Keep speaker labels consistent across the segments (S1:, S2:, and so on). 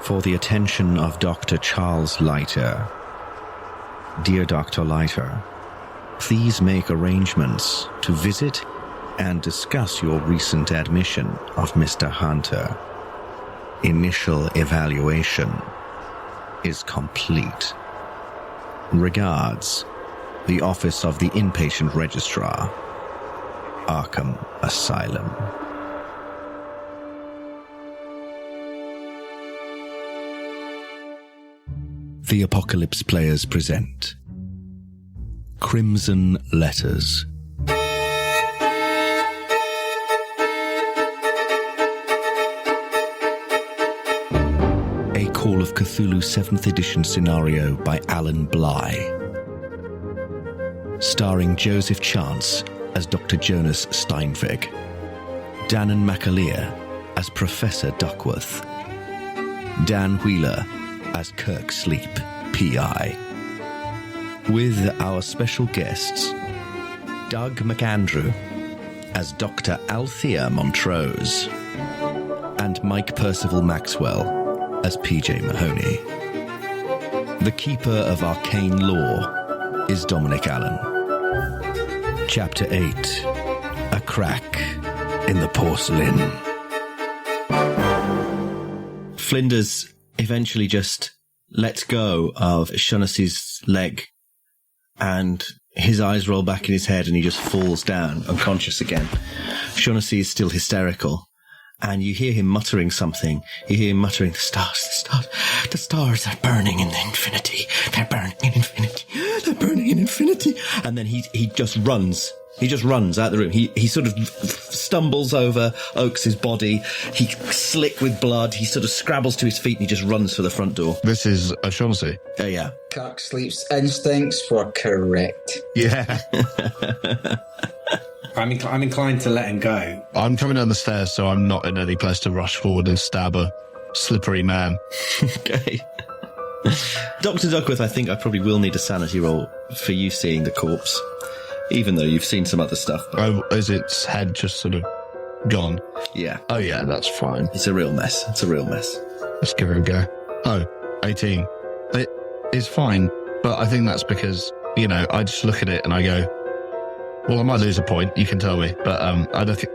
S1: For the attention of Dr. Charles Leiter. Dear Dr. Leiter, please make arrangements to visit and discuss your recent admission of Mr. Hunter. Initial evaluation is complete. Regards, the Office of the Inpatient Registrar, Arkham Asylum. The Apocalypse Players present Crimson Letters. A Call of Cthulhu 7th edition scenario by Alan Bligh. Starring Joseph Chance as Dr. Jonas Steinweg, Danann McAleer as Professor Duckworth, Dan Wheeler as Kirk Sleep, P.I. With our special guests, Doug McAndrew as Dr. Althea Montrose and Mike Perceval-Maxwell as P.J. Mahoney. The Keeper of Arcane Lore is Dominic Allen. Chapter 8, A Crack in the Porcelain. Flinders eventually just lets go of Shaughnessy's leg and his eyes roll back in his head and he just falls down unconscious again. Shaughnessy is still hysterical and you hear him muttering something. You hear him muttering, the stars are burning in the infinity. They're burning in infinity. They're burning in infinity. And then he just runs. He just runs out the room. He sort of stumbles over Oakes' body. He's slick with blood. He sort of scrabbles to his feet and he just runs for the front door.
S2: This is Shaughnessy.
S1: Yeah.
S3: Kirk Sleep's instincts were correct.
S2: Yeah.
S4: I'm inclined to let him go.
S2: I'm coming down the stairs, so I'm not in any place to rush forward and stab a slippery man.
S1: Okay. Dr. Duckworth, I think I probably will need a sanity roll for you seeing the corpse. Even though you've seen some other stuff.
S2: Oh, is its head just sort of gone?
S1: Yeah.
S2: Oh, yeah, that's fine.
S1: It's a real mess. It's a real mess.
S2: Let's give it a go. Oh, 18. It is fine, but I think that's because, I just look at it and I go, well, I might lose a point, you can tell me, but I don't think...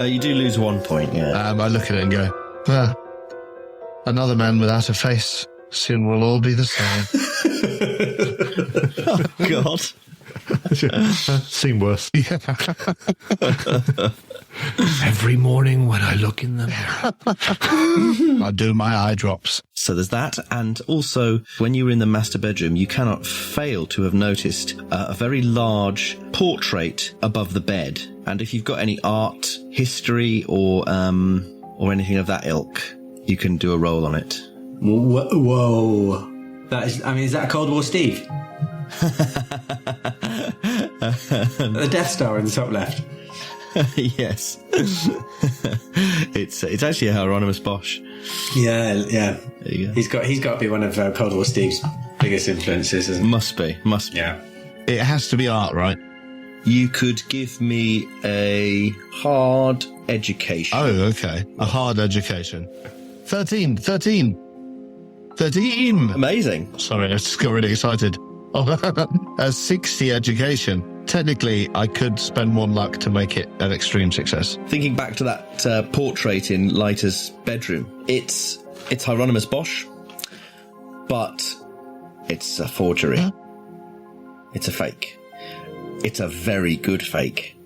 S1: you do lose 1 point, yeah.
S2: I look at it and go, another man without a face. Soon we'll all be the same.
S1: Oh, God.
S2: Seem worse. Yeah. Every morning when I look in the mirror, I do my eye drops.
S1: So there's that, and also when you were in the master bedroom, you cannot fail to have noticed a very large portrait above the bed. And if you've got any art, history, or anything of that ilk, you can do a roll on it.
S4: Whoa! Is that a Cold War Steve? The Death Star in the top left.
S1: Yes. It's actually a Hieronymus Bosch.
S4: Yeah.
S1: There you go.
S4: He's got to be one of Cold War Steve's biggest influences, isn't he?
S1: Must be.
S4: Yeah.
S2: It has to be art, right?
S1: You could give me a hard education.
S2: Oh, okay. A hard education. 13.
S1: Amazing.
S2: Sorry, I just got really excited. A 60 education. Technically, I could spend 1 luck to make it an extreme success.
S1: Thinking back to that portrait in Leiter's bedroom, it's Hieronymus Bosch, but it's a forgery. Huh? It's a fake. It's a very good fake,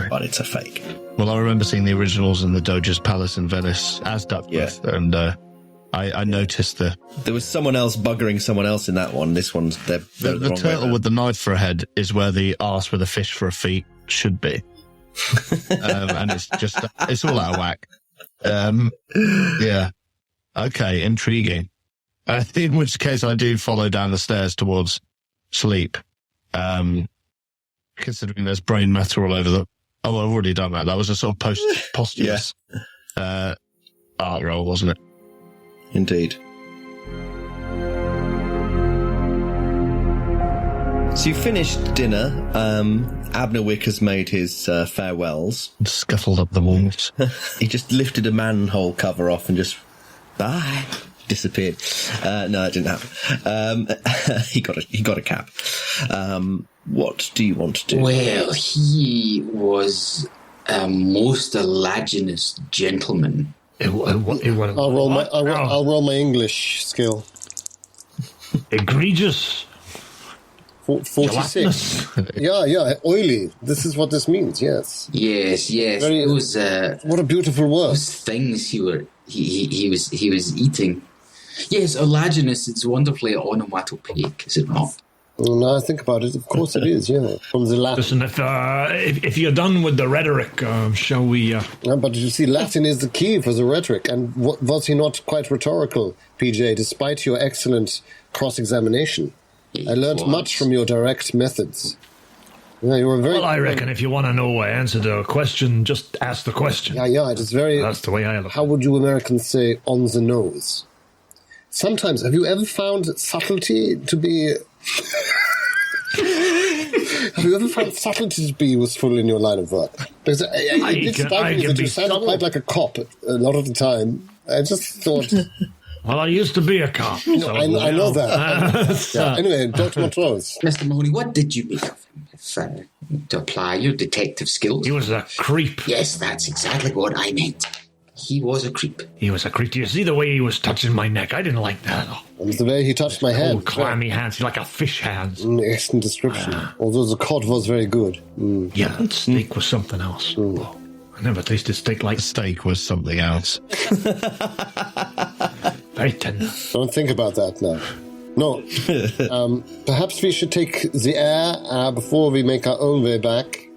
S1: but it's a fake.
S2: Well, I remember seeing the originals in the Doge's Palace in Venice as Duckworth, and I noticed
S1: there was someone else buggering someone else in that one. This one's the
S2: turtle with the knife for a head is where the arse with a fish for a feet should be, and it's all out of whack. Yeah, okay, intriguing. In which case, I do follow down the stairs towards sleep, considering there's brain matter all over the. Oh, I've already done that. That was a sort of posthumous art roll, wasn't it?
S1: Indeed. So you finished dinner. Abner Wick has made his farewells.
S2: Scuffled up the walls.
S1: He just lifted a manhole cover off and just, bye. disappeared. No, it didn't happen. He got a cap. What do you want to do?
S3: Well, he was a most olaginous gentleman.
S5: I'll roll my English skill.
S6: Egregious.
S5: 46. Yeah, oily. This is what this means. Yes.
S3: Yes. It was.
S5: What a beautiful word.
S3: Those things he was eating. Yes, olaginous. It's wonderfully onomatopoeic, is it not?
S5: Now I think about it, of course it is, yeah. From the Latin.
S6: Listen, if you're done with the rhetoric, shall we...
S5: But you see, Latin is the key for the rhetoric, and was he not quite rhetorical, PJ, despite your excellent cross-examination? I learned much from your direct methods. Yeah, you were very...
S6: Well, I reckon if you want to know an answer to a question, just ask the question.
S5: Yeah, it is very...
S6: That's the way I look.
S5: How would you Americans say, on the nose? Sometimes, have you ever found subtlety to be... Have you ever found subtlety to be useful in your line of work? Because it did strike me that you sounded quite like a cop a lot of the time. I just thought...
S6: Well, I used to be a cop. So,
S5: I know that. Anyway, Dr. Montrose.
S3: Mr. Mahoney, what did you make of him? To apply your detective skills?
S6: He was a creep.
S3: Yes, that's exactly what I meant. He was a creep.
S6: He was a creep. Do you see the way he was touching my neck? I didn't like that at all.
S5: And the way he touched my hand.
S6: Oh, clammy hands, like a fish hands.
S5: Excellent description. Although the cod was very good.
S6: Yeah, that steak was something else. Oh, I never tasted steak like...
S2: Steak was something else.
S6: Very tender.
S5: Don't think about that now. No. Perhaps we should take the air before we make our own way back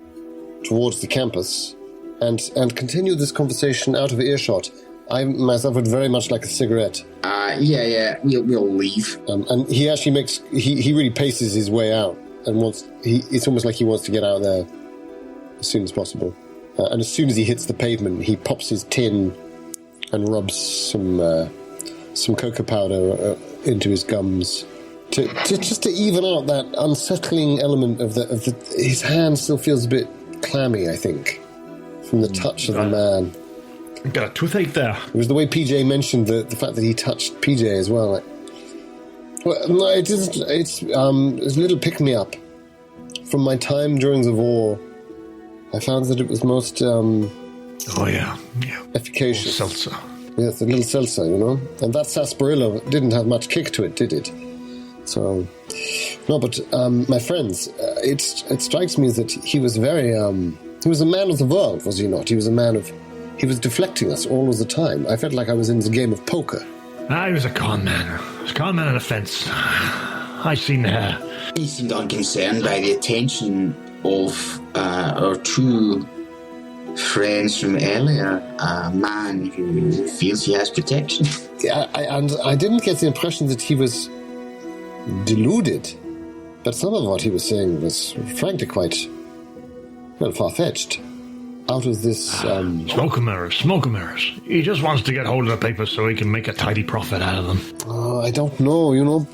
S5: towards the campus and continue this conversation out of earshot. I myself would very much like a cigarette.
S3: We'll leave.
S5: And he actually makes... He really paces his way out and it's almost like he wants to get out there as soon as possible. And as soon as he hits the pavement, he pops his tin and rubs some cocoa powder into his gums to even out that unsettling element of his hand still feels a bit clammy, I think, from the touch of the man.
S6: Got a toothache there.
S5: It was the way PJ mentioned the fact that he touched PJ as well. It's a little pick-me-up. From my time during the war, I found that it was most efficacious.
S6: Seltzer.
S5: Yes, a little seltzer, you know. And that sarsaparilla didn't have much kick to it, did it? So, no, but my friends, it strikes me that he was very, he was a man of the world, was he not? He was deflecting us all of the time. I felt like I was in the game of poker.
S6: He was a con man. He was a con man on the fence. I seen the hair.
S3: He seemed unconcerned by the attention of our two friends from earlier, a man who feels he has protection.
S5: Yeah, and I didn't get the impression that he was deluded, but some of what he was saying was frankly quite, far-fetched. Out of this...
S6: Smoke and mirrors. He just wants to get hold of the papers so he can make a tidy profit out of them.
S5: I don't know,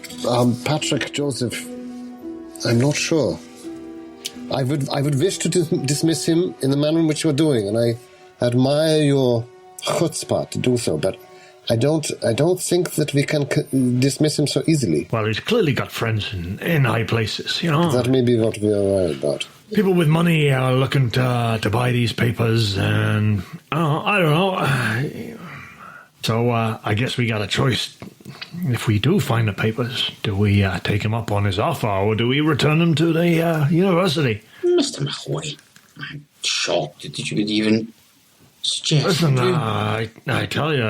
S5: Patrick, Joseph, I'm not sure. I would wish to dismiss him in the manner in which you're doing, and I admire your chutzpah to do so, but I don't think that we can dismiss him so easily.
S6: Well, he's clearly got friends in high places, you know.
S5: That may be what we are worried about.
S6: People with money are looking to buy these papers, and I don't know. So I guess we got a choice. If we do find the papers, do we take him up on his offer, or do we return them to the university?
S3: Mr. Mahoney, I'm shocked that you would even suggest.
S6: Listen, I tell you,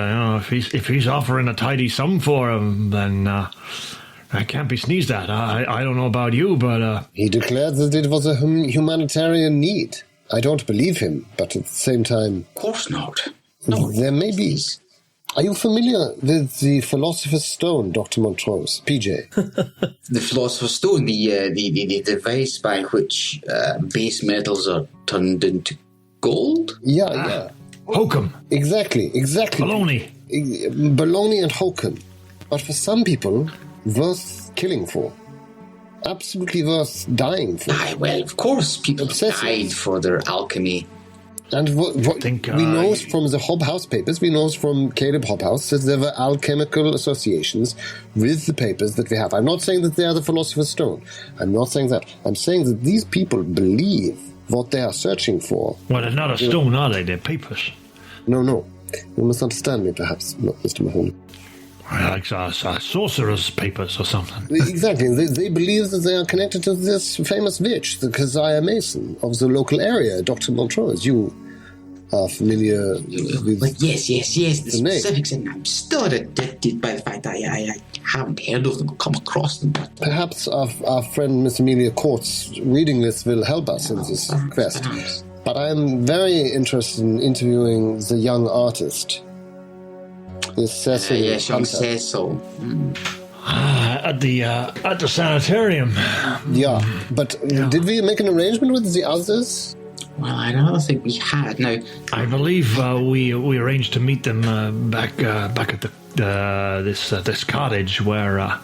S6: if he's offering a tidy sum for him, then I can't be sneezed at. I don't know about you, but...
S5: He declared that it was a humanitarian need. I don't believe him, but at the same time...
S3: Of course not. No,
S5: there may be... Are you familiar with the Philosopher's Stone, Dr. Montrose? PJ?
S3: The Philosopher's Stone, the device by which base metals are turned into gold?
S5: Yeah.
S6: Hokum.
S5: Exactly.
S6: Baloney.
S5: Baloney and hokum. But for some people, worth killing for. Absolutely worth dying for.
S3: Well, of course, people died for their alchemy.
S5: And what
S6: think,
S5: we know from the Hobhouse papers, we know from Caleb Hobhouse that there were alchemical associations with the papers that we have. I'm not saying that they are the Philosopher's Stone. I'm not saying that. I'm saying that these people believe what they are searching for.
S6: Well, they're not a stone, are they? They're papers.
S5: No. You must understand me, perhaps, Mr. Mahoney.
S6: Like sorcerer's papers or something.
S5: Exactly. They believe that they are connected to this famous witch, the Keziah Mason of the local area, Dr. Montrose. You are familiar with...
S3: Yes, the specifics, and I'm still addicted by the fact that I haven't heard of them or come across them.
S5: Perhaps our friend Miss Amelia Court's reading list will help us in this quest.
S3: Perhaps.
S5: But I'm very interested in interviewing the young artist. This Cecil.
S3: Yes, young Cecil.
S6: At the sanitarium.
S5: Yeah, but did we make an arrangement with the others?
S3: Well, I don't think we had. No,
S6: I believe we arranged to meet them back at this cottage where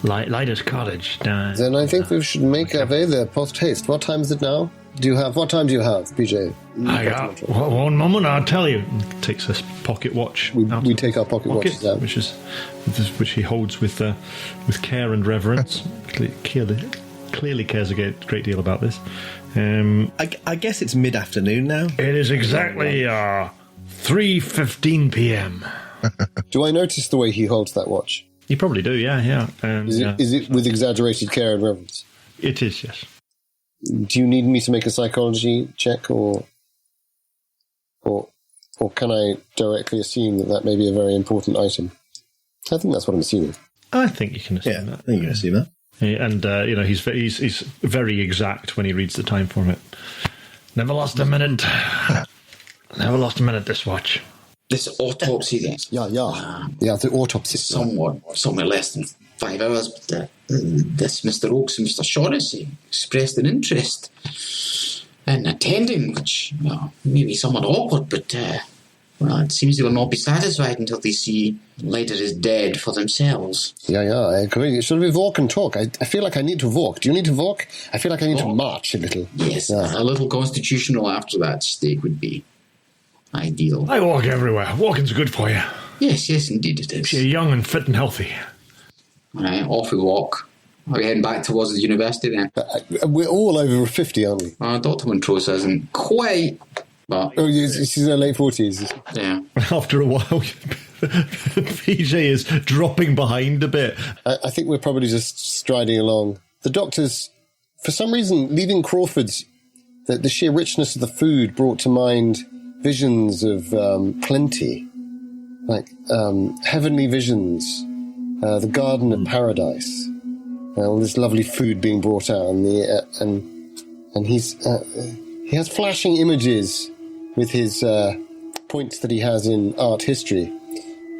S6: Lyda's cottage.
S5: Then I think we should make our way there post haste. What time is it now? What time do you have, PJ?
S6: I got one moment. I'll tell you. Takes this pocket watch.
S5: We take our pocket watches out,
S6: which he holds with care and reverence. Clearly cares a great deal about this.
S1: I guess it's mid-afternoon now.
S6: It is exactly 3:15 p.m.
S5: Do I notice the way he holds that watch?
S6: You probably do, yeah.
S5: Is it with exaggerated care and reverence?
S6: It is, yes.
S5: Do you need me to make a psychology check, or can I directly assume that may be a very important item? I think that's what I'm assuming.
S6: I think you can assume that.
S1: I think you can assume that.
S6: And he's very exact when he reads the time for it. Never lost a minute. Never lost a minute. This watch.
S3: this autopsy then.
S5: Yeah, the autopsy.
S3: Somewhere less than 5 hours. But this Mr. Oakes and Mr. Shaughnessy expressed an interest in attending, which may be somewhat awkward, but it seems they will not be satisfied until they see Lyda is dead for themselves.
S5: Yeah, I agree. Should we walk and talk? I feel like I need to walk. Do you need to walk? I feel like I need to march a little.
S3: Yes, a little constitutional after that steak would be ideal.
S6: I walk everywhere. Walking's good for you.
S3: Yes, indeed it is.
S6: You're young and fit and healthy.
S3: All right, off we walk. Are we heading back towards the university then?
S5: We're all over 50, aren't we?
S3: Dr. Montrose isn't quite, but...
S5: Oh, she's in her late 40s.
S3: Yeah.
S6: After a while, PJ is dropping behind a bit.
S5: I think we're probably just striding along. The doctor's, for some reason, leaving Crawford's, the sheer richness of the food brought to mind visions of plenty, like heavenly visions, the Garden of Paradise, all this lovely food being brought out, and he has flashing images with his points that he has in art history,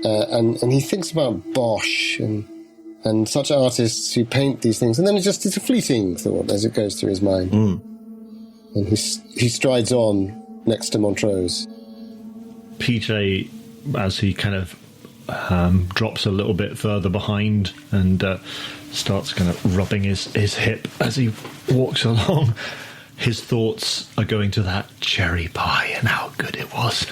S5: and he thinks about Bosch and such artists who paint these things, and then it's a fleeting thought as it goes through his mind, and he strides on next to Montrose.
S6: PJ, as he kind of drops a little bit further behind and starts kind of rubbing his hip as he walks along, his thoughts are going to that cherry pie and how good it was.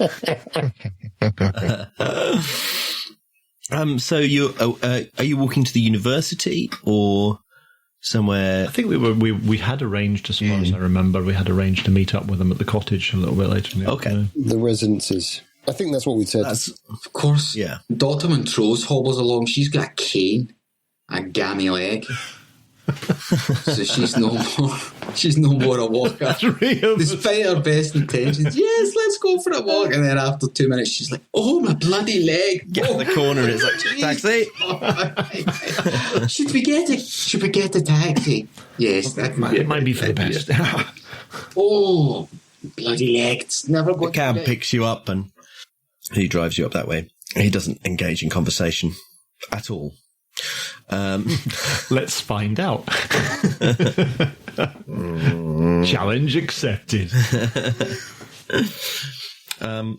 S1: So are you walking to the university or somewhere?
S6: I think we had arranged, as far as I remember, we had arranged to meet up with them at the cottage a little bit later in the afternoon.
S5: The residences. I think that's what we said.
S3: Of course.
S1: Yeah.
S3: Dr. Montrose hobbles along. She's got a cane, a gammy leg. So she's no more a walker. Despite her best intentions. Yes, let's go for a walk. And then after 2 minutes, she's like, "Oh, my bloody leg!"
S1: Get in the corner. And it's like, taxi.
S3: Should we get a taxi? Yes, that
S6: might be for the best.
S3: Oh, bloody leg! It's never going.
S1: The cab picks you up and he drives you up that way. He doesn't engage in conversation at all.
S6: Let's find out. Challenge accepted.
S5: To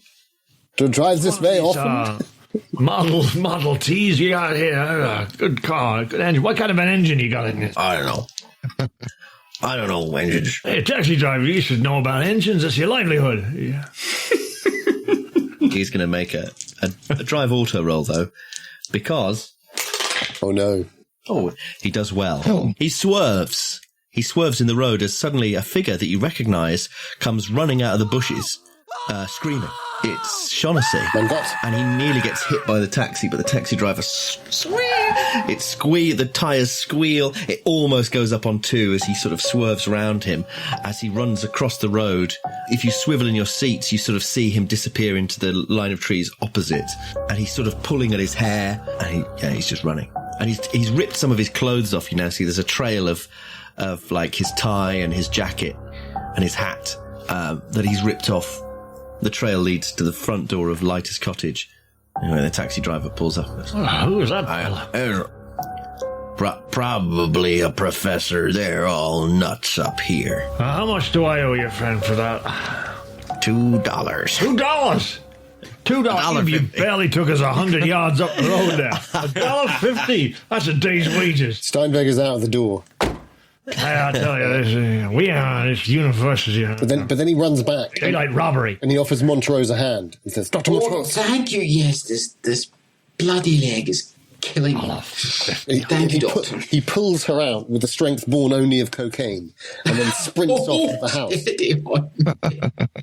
S5: drive this way often.
S6: Model T's you got here. Good car, good engine. What kind of an engine you got in this?
S1: I don't know. I don't know engines.
S6: Hey, taxi driver, you should know about engines. That's your livelihood. Yeah.
S1: He's going to make a drive auto roll, though, because...
S5: Oh, no.
S1: Oh, he does well.
S2: Oh.
S1: He swerves. He swerves in the road as suddenly a figure that you recognise comes running out of the bushes, screaming. It's Shaughnessy.
S5: Mein Gott.
S1: And he nearly gets hit by the taxi, but the taxi driver the tyres squeal. It almost goes up on 2 as he sort of swerves around him as he runs across the road. If you swivel in your seats, you sort of see him disappear into the line of trees opposite, and he's sort of pulling at his hair, and he's just running. And he's ripped some of his clothes off. You now see there's a trail of like his tie and his jacket and his hat that he's ripped off. The trail leads to the front door of Leiter's cottage. Anyway, the taxi driver pulls up.
S6: Who is that fella?
S1: Probably a professor. They're all nuts up here.
S6: How much do I owe your friend for that?
S1: $2.
S6: $2? $2? You barely took us 100 yards up the road there. $1.50? That's a day's wages.
S5: Steinweger's out of the door.
S6: I tell you, this university.
S5: But then he runs back.
S6: Daylight robbery.
S5: And he offers Montrose a hand. He says, Dr. Montrose.
S3: Thank you, yes, this bloody leg is killing me. Thank you, Doctor.
S5: He pulls her out with the strength born only of cocaine and then sprints off the house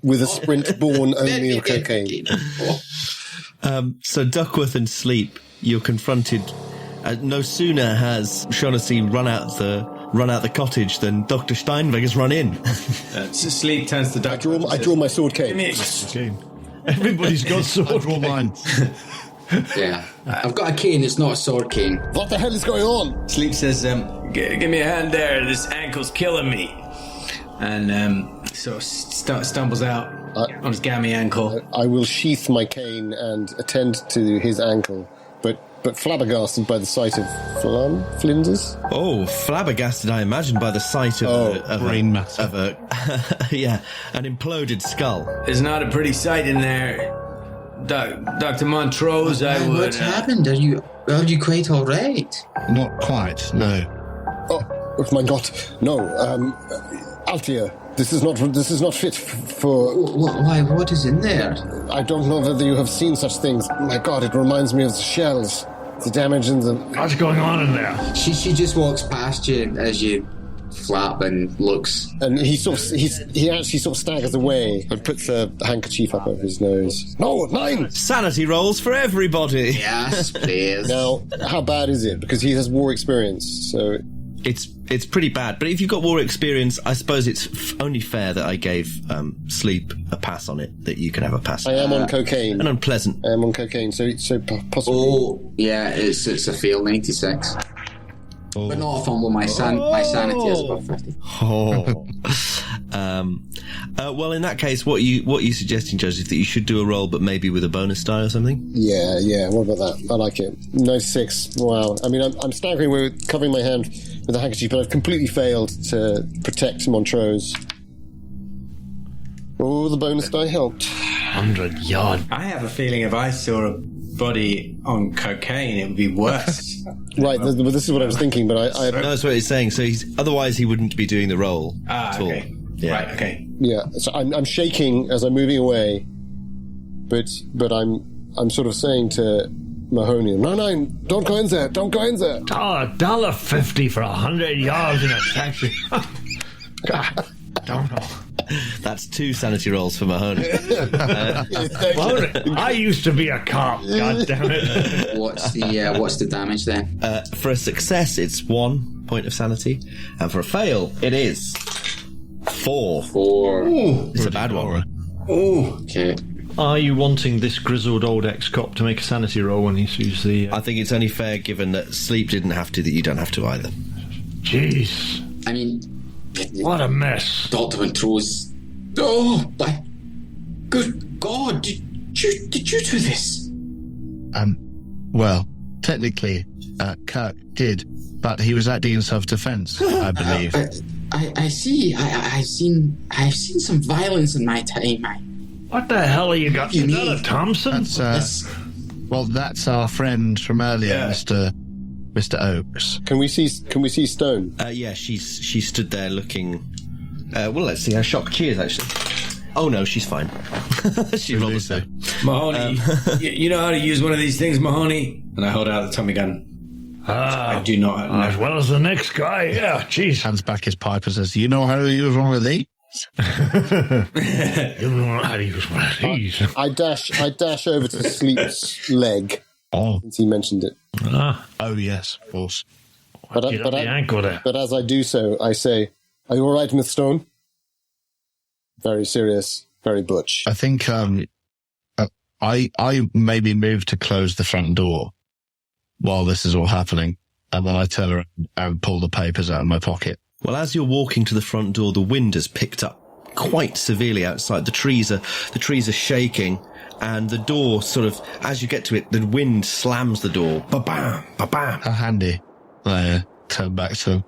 S5: with a sprint born only of cocaine.
S1: So Duckworth and Sleep, you're confronted. No sooner has Shaughnessy run out the cottage than Dr. Steinweger's run in.
S4: Sleep turns to Duckworth.
S5: I draw my sword cane.
S6: Everybody's got sword.
S2: I draw mine.
S3: Yeah. I've got a cane, it's not a sword cane.
S5: What the hell is going on?
S4: Sleep says, give me a hand there, this ankle's killing me. And sort of stumbles out on his gammy ankle.
S5: I will sheath my cane and attend to his ankle, but flabbergasted by the sight of flinders.
S1: Oh, flabbergasted, I imagine, by the sight of
S2: brain matter.
S1: Of an imploded skull.
S4: It's not a pretty sight in there. Dr. Montrose,
S3: What's happened? Are you quite all right?
S2: Not quite, no.
S5: Oh my God, no. Altia, this is not fit for...
S3: Why, what is in there?
S5: I don't know whether you have seen such things. My God, it reminds me of the shells. The damage in the...
S6: What's going on in there?
S3: She just walks past you as you flap and looks.
S5: And he actually sort of staggers away and puts a handkerchief up over his nose. No, 9!
S1: Sanity rolls for everybody.
S3: Yes, please.
S5: Now, how bad is it? Because he has war experience, so...
S1: It's pretty bad, but if you've got war experience, I suppose it's only fair that I gave Sleep a pass on it, that you can have a pass.
S5: I am on cocaine.
S1: And unpleasant.
S5: I am on cocaine, so possibly...
S3: Oh, yeah, it's a fail, 96.
S2: Oh.
S3: But not a fumble, my sanity is above 50.
S1: Oh. Well, in that case, what you suggesting, Joseph, that you should do a roll, but maybe with a bonus die or something?
S5: Yeah, what about that? I like it. 96, wow. I mean, I'm staggering with covering my hand with a handkerchief, but I've completely failed to protect Montrose. Oh, the bonus die helped.
S6: 100 yard.
S4: I have a feeling if I saw a body on cocaine, it would be worse.
S5: Right, this is what I was thinking, but I
S1: No, that's what he's saying. So otherwise he wouldn't be doing the roll at all.
S4: Okay.
S1: Yeah.
S4: Right, okay.
S5: yeah, so I'm shaking as I'm moving away, but I'm sort of saying to Mahoney, no, don't go in there, don't go in there.
S6: $1.50 for 100 yards in a taxi. God, don't know.
S1: That's 2 sanity rolls for Mahoney.
S6: Mahoney, I used to be a cop. God damn it.
S3: What's the damage then?
S1: For a success, it's 1 point of sanity, and for a fail, it is 4.
S3: 4.
S1: Ooh, it's a bad one.
S3: Oh, okay.
S6: Are you wanting this grizzled old ex-cop to make a sanity roll when he sees the...
S1: I think it's only fair, given that Sleep didn't have to, that you don't have to either.
S6: Jeez.
S3: I mean...
S6: What a mess.
S3: Dr. Montrose... Oh, my... Good God, did you do this?
S2: Well, technically, Kirk did, but he was acting in self-defense, I believe.
S3: I see. I've seen some violence in my time.
S6: What the hell are you got? Is that a Thompson?
S2: That's our friend from earlier, Mr. Mr. Oakes.
S5: Can we see Stone?
S1: Yeah, she stood there looking. Well, let's see how shocked she is, actually. Oh, no, she's fine. She rolled a 7.
S4: Mahoney, you know how to use one of these things, Mahoney? And I hold out the Tommy gun. I do not.
S6: As well as the next guy, yeah, jeez.
S2: Hands back his pipe and says, you know how to use one of these?
S6: You know how to use one of these.
S5: I dash over to Sleep's leg.
S2: Oh.
S5: Since he mentioned it.
S2: Oh, yes, of course.
S5: But as I do so, I say, are you all right, Miss Stone? Very serious, very butch.
S2: I think I maybe move to close the front door while this is all happening, and then I turn around and pull the papers out of my pocket.
S1: Well, as you're walking to the front door, the wind has picked up quite severely outside. The trees are shaking, and the door sort of, as you get to it, the wind slams the door. Ba-bam, ba-bam.
S2: How handy. I turn back to him.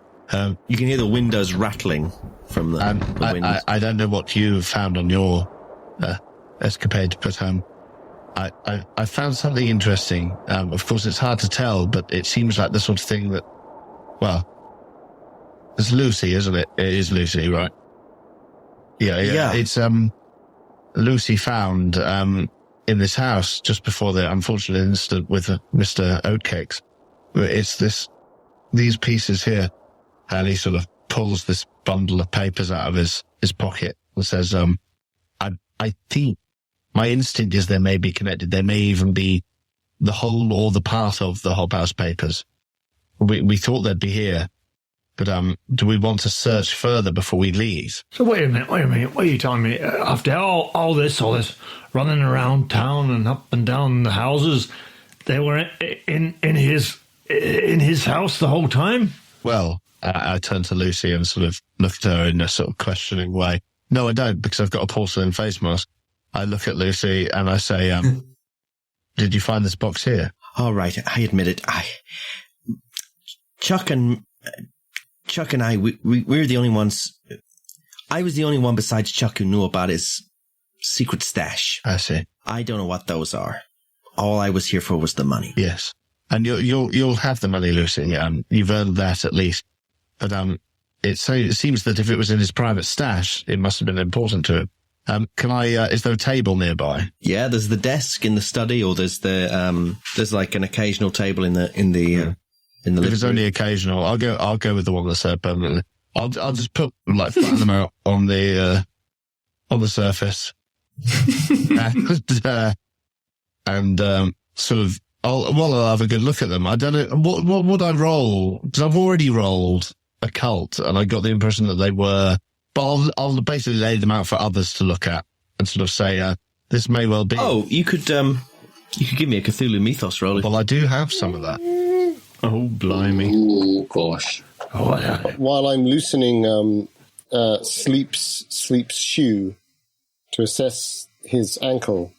S1: You can hear the windows rattling from the wind.
S2: I don't know what you found on your escapade, but I found something interesting. Of course, it's hard to tell, but it seems like the sort of thing that, well, it's Lucy, isn't it? It is Lucy, right? Yeah. It's Lucy found in this house just before the unfortunate incident with Mr. Oatcakes. It's these pieces here. And he sort of pulls this bundle of papers out of his pocket and says, I think my instinct is they may be connected. They may even be the whole or the part of the Hobhouse papers. We thought they'd be here, but do we want to search further before we leave?
S6: So wait a minute. What are you telling me? After all this running around town and up and down the houses, they were in his house the whole time?
S2: Well, I turn to Lucy and sort of look at her in a sort of questioning way. No, I don't, because I've got a porcelain face mask. I look at Lucy and I say, did you find this box here?
S1: All right, I admit it. Chuck and I, we're the only ones. I was the only one besides Chuck who knew about his secret stash.
S2: I see.
S1: I don't know what those are. All I was here for was the money.
S2: Yes. And you'll have the money, Lucy. You've earned that at least. But it seems that if it was in his private stash, it must have been important to him. Is there a table nearby?
S1: Yeah, there's the desk in the study, or there's like an occasional table in the
S2: If it's only occasional, I'll go with the one that's there permanently. I'll just flatten them out on the surface. and sort of I'll have a good look at them. I don't know what would I roll, because I've already rolled occult and I got the impression that they were, but I'll basically lay them out for others to look at and sort of say this may well be.
S1: Oh, you could give me a Cthulhu Mythos roll.
S2: Well, I do have some of that.
S6: Oh, blimey.
S3: Oh, gosh.
S5: While I'm loosening Sleep's shoe to assess his ankle,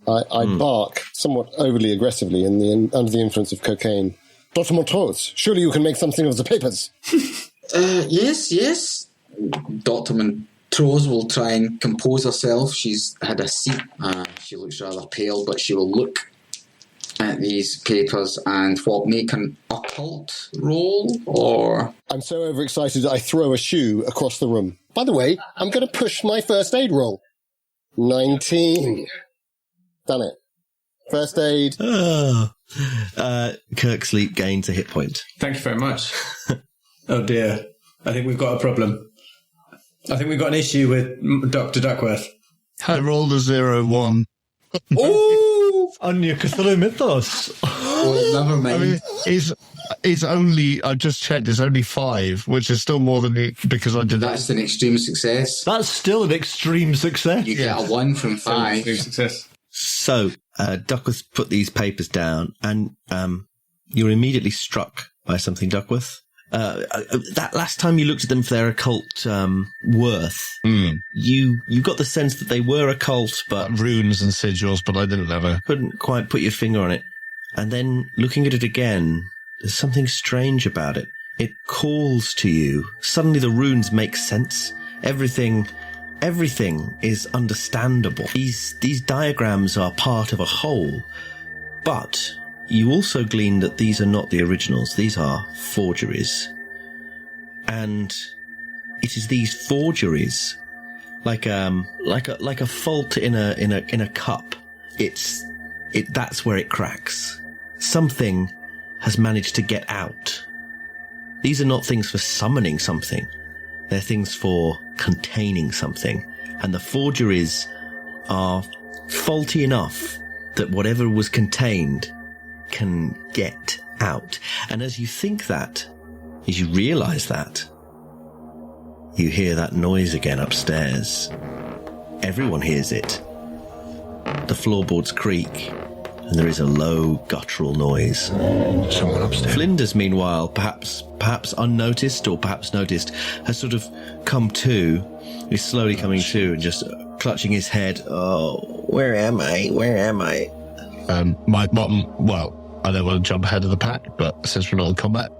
S5: I bark somewhat overly aggressively under the influence of cocaine. Dr. Montrose, surely you can make something of the papers.
S3: Yes. Dr. Montrose will try and compose herself. She's had a seat. She looks rather pale, but she will look at these papers and make an occult roll, or...
S5: I'm so overexcited that I throw a shoe across the room. By the way, I'm going to push my first aid roll. 19. Done it. First aid.
S1: Kirk Sleep gains a hit point.
S4: Thank you very much. Oh dear. I think we've got a problem. I think we've got an issue with Dr. Duckworth.
S2: I rolled a 0-1.
S6: Oh! On your Cthulhu Mythos.
S3: Well, never mind.
S2: I mean, it's only, I just checked, it's only 5, which is still more than it, because I did that.
S3: That's an extreme success.
S6: That's still an extreme success.
S3: You get a 1 from 5.
S4: Extreme success.
S1: So, Duckworth put these papers down, and you're immediately struck by something, Duckworth. That last time you looked at them for their occult worth, you got the sense that they were occult, but
S2: runes and sigils, but I didn't ever.
S1: Couldn't quite put your finger on it. And then looking at it again, there's something strange about it. It calls to you. Suddenly the runes make sense. Everything is understandable. These diagrams are part of a whole, but you also glean that these are not the originals. These are forgeries. And it is these forgeries, like a fault in a cup. That's where it cracks. Something has managed to get out. These are not things for summoning something. They're things for containing something. And the forgeries are faulty enough that whatever was contained can get out. And as you think that, as you realise that, you hear that noise again upstairs. Everyone hears it. The floorboards creak, and there is a low guttural noise.
S6: Someone upstairs.
S1: Flinders, meanwhile, perhaps unnoticed or perhaps noticed, has sort of come to. He's slowly coming to and just clutching his head. Oh, where am I? Where am I?
S2: My bottom. Well, I don't want to jump ahead of the pack, but since we're not in combat,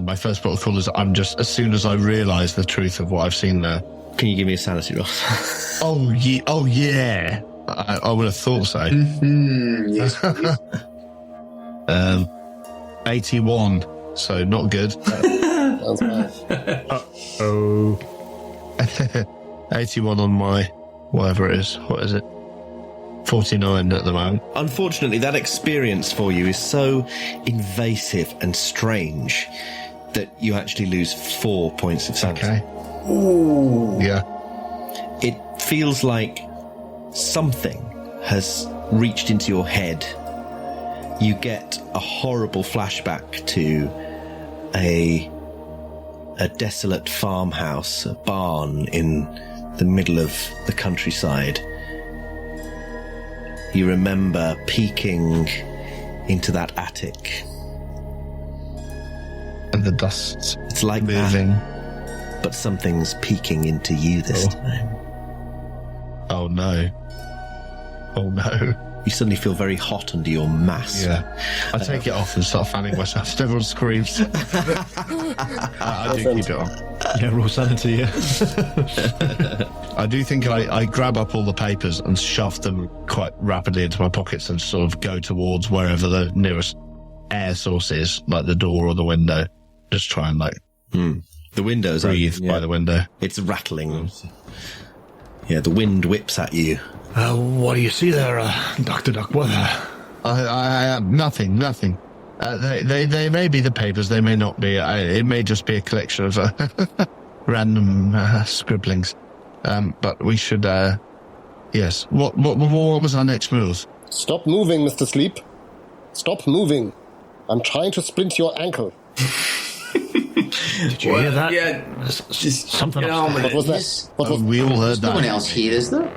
S2: my first protocol is I'm just as soon as I realise the truth of what I've seen there.
S1: Can you give me a sanity roll?
S2: Oh yeah. I would have thought so.
S3: Yes, please.
S2: 81, so not good.
S5: That's bad.
S2: 81 on my whatever it is. What is it? 49 at the moment.
S1: Unfortunately, that experience for you is so invasive and strange that you actually lose 4 points of sanity.
S2: Okay.
S3: Ooh.
S2: Yeah.
S1: It feels like something has reached into your head. You get a horrible flashback to a desolate farmhouse, a barn in the middle of the countryside. You remember peeking into that attic.
S2: And the dust.
S1: It's like
S2: moving.
S1: that, but something's peeking into you this time.
S2: Oh no. Oh no.
S1: You suddenly feel very hot under your mask.
S2: Yeah. I take it off and start fanning myself. And everyone screams. I do keep it on.
S6: Yeah, raw sanity, yeah.
S2: I do think I grab up all the papers and shove them quite rapidly into my pockets and sort of go towards wherever the nearest air source is, like the door or the window. Just try and
S1: The window's
S2: breathe
S1: open,
S2: by the window.
S1: It's rattling. Yeah, the wind whips at you.
S6: What do you see there, Dr. Duckweather?
S2: I nothing. They may be the papers, they may not be. It may just be a collection of random scribblings. But we should, yes. What was our next move?
S5: Stop moving, Mr. Sleep. Stop moving. I'm trying to splint your ankle.
S6: Did you hear that?
S4: Yeah, just
S6: something
S4: get on with
S5: What
S4: it.
S5: was that? What was
S2: We all heard
S3: No one
S2: that.
S3: else here, is there?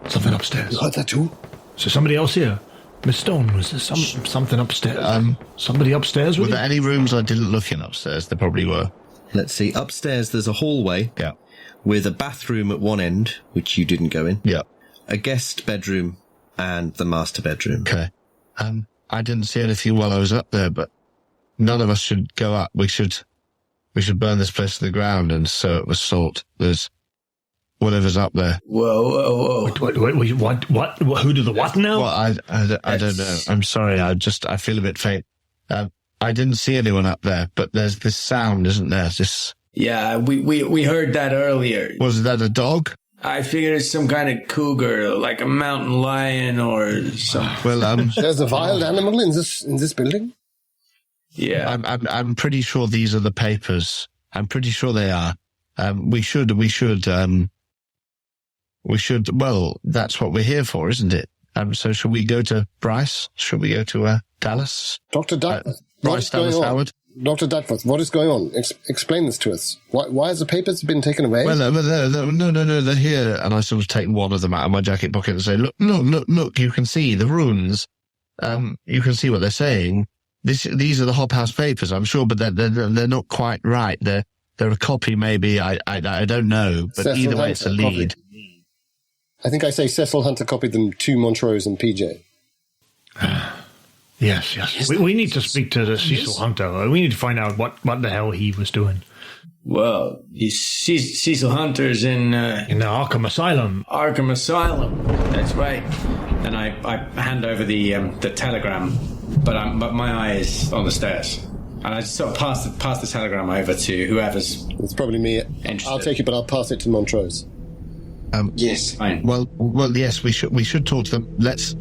S6: something upstairs.
S5: You heard that too?
S6: Is there somebody else here? Miss Stone, was there something upstairs? Somebody upstairs
S2: Were
S6: with
S2: there
S6: you?
S2: any rooms I didn't look in upstairs? There probably were.
S1: Let's see. Upstairs, there's a hallway
S2: Yeah.
S1: with a bathroom at one end, which you didn't go in,
S2: Yeah.
S1: a guest bedroom, and the master bedroom.
S2: Okay. I didn't see anything while I was up there, but none of us should go up. We should burn this place to the ground and sow it with salt. There's whatever's up there.
S4: Whoa.
S6: Wait, what? Who did the what now?
S2: Well, I don't know. I'm sorry. I feel a bit faint. I didn't see anyone up there, but there's this sound, isn't there? This.
S4: Yeah, we heard that earlier.
S2: Was that a dog?
S4: I figured it's some kind of cougar, like a mountain lion or something.
S2: Well,
S5: There's a wild animal in this building?
S4: Yeah.
S2: I'm pretty sure these are the papers. I'm pretty sure they are. We should. Well, that's what we're here for, isn't it? So should we go to Bryce? Should we go to Dallas?
S5: Dr. Duckworth, what
S2: Bryce
S5: is going
S2: Dallas
S5: on?
S2: Howard?
S5: Dr. Duckworth, what is going on? Explain this to us. Why has the papers been taken away?
S2: Well, no, they're here. And I sort of take one of them out of my jacket pocket and say, look, you can see the runes. You can see what they're saying. These are the Hop House papers, I'm sure, but they're not quite right. They're a copy, maybe. I don't know, but
S5: Cecil
S2: either way, it's a
S5: Hunter
S2: lead.
S5: I think I say Cecil Hunter copied them to Montrose and PJ.
S6: Yes. We need to speak to the Cecil Hunter. We need to find out what the hell he was doing.
S4: Well, Cecil Hunter's in
S6: In the Arkham Asylum.
S4: Arkham Asylum. That's right. And I hand over the telegram but my eye is on the stairs. And I just sort of pass the telegram over to whoever's
S5: It's probably me.
S4: interested.
S5: I'll take it, but I'll pass it to Montrose.
S3: Yes.
S4: Fine.
S2: Well, yes, we should talk to them. Let's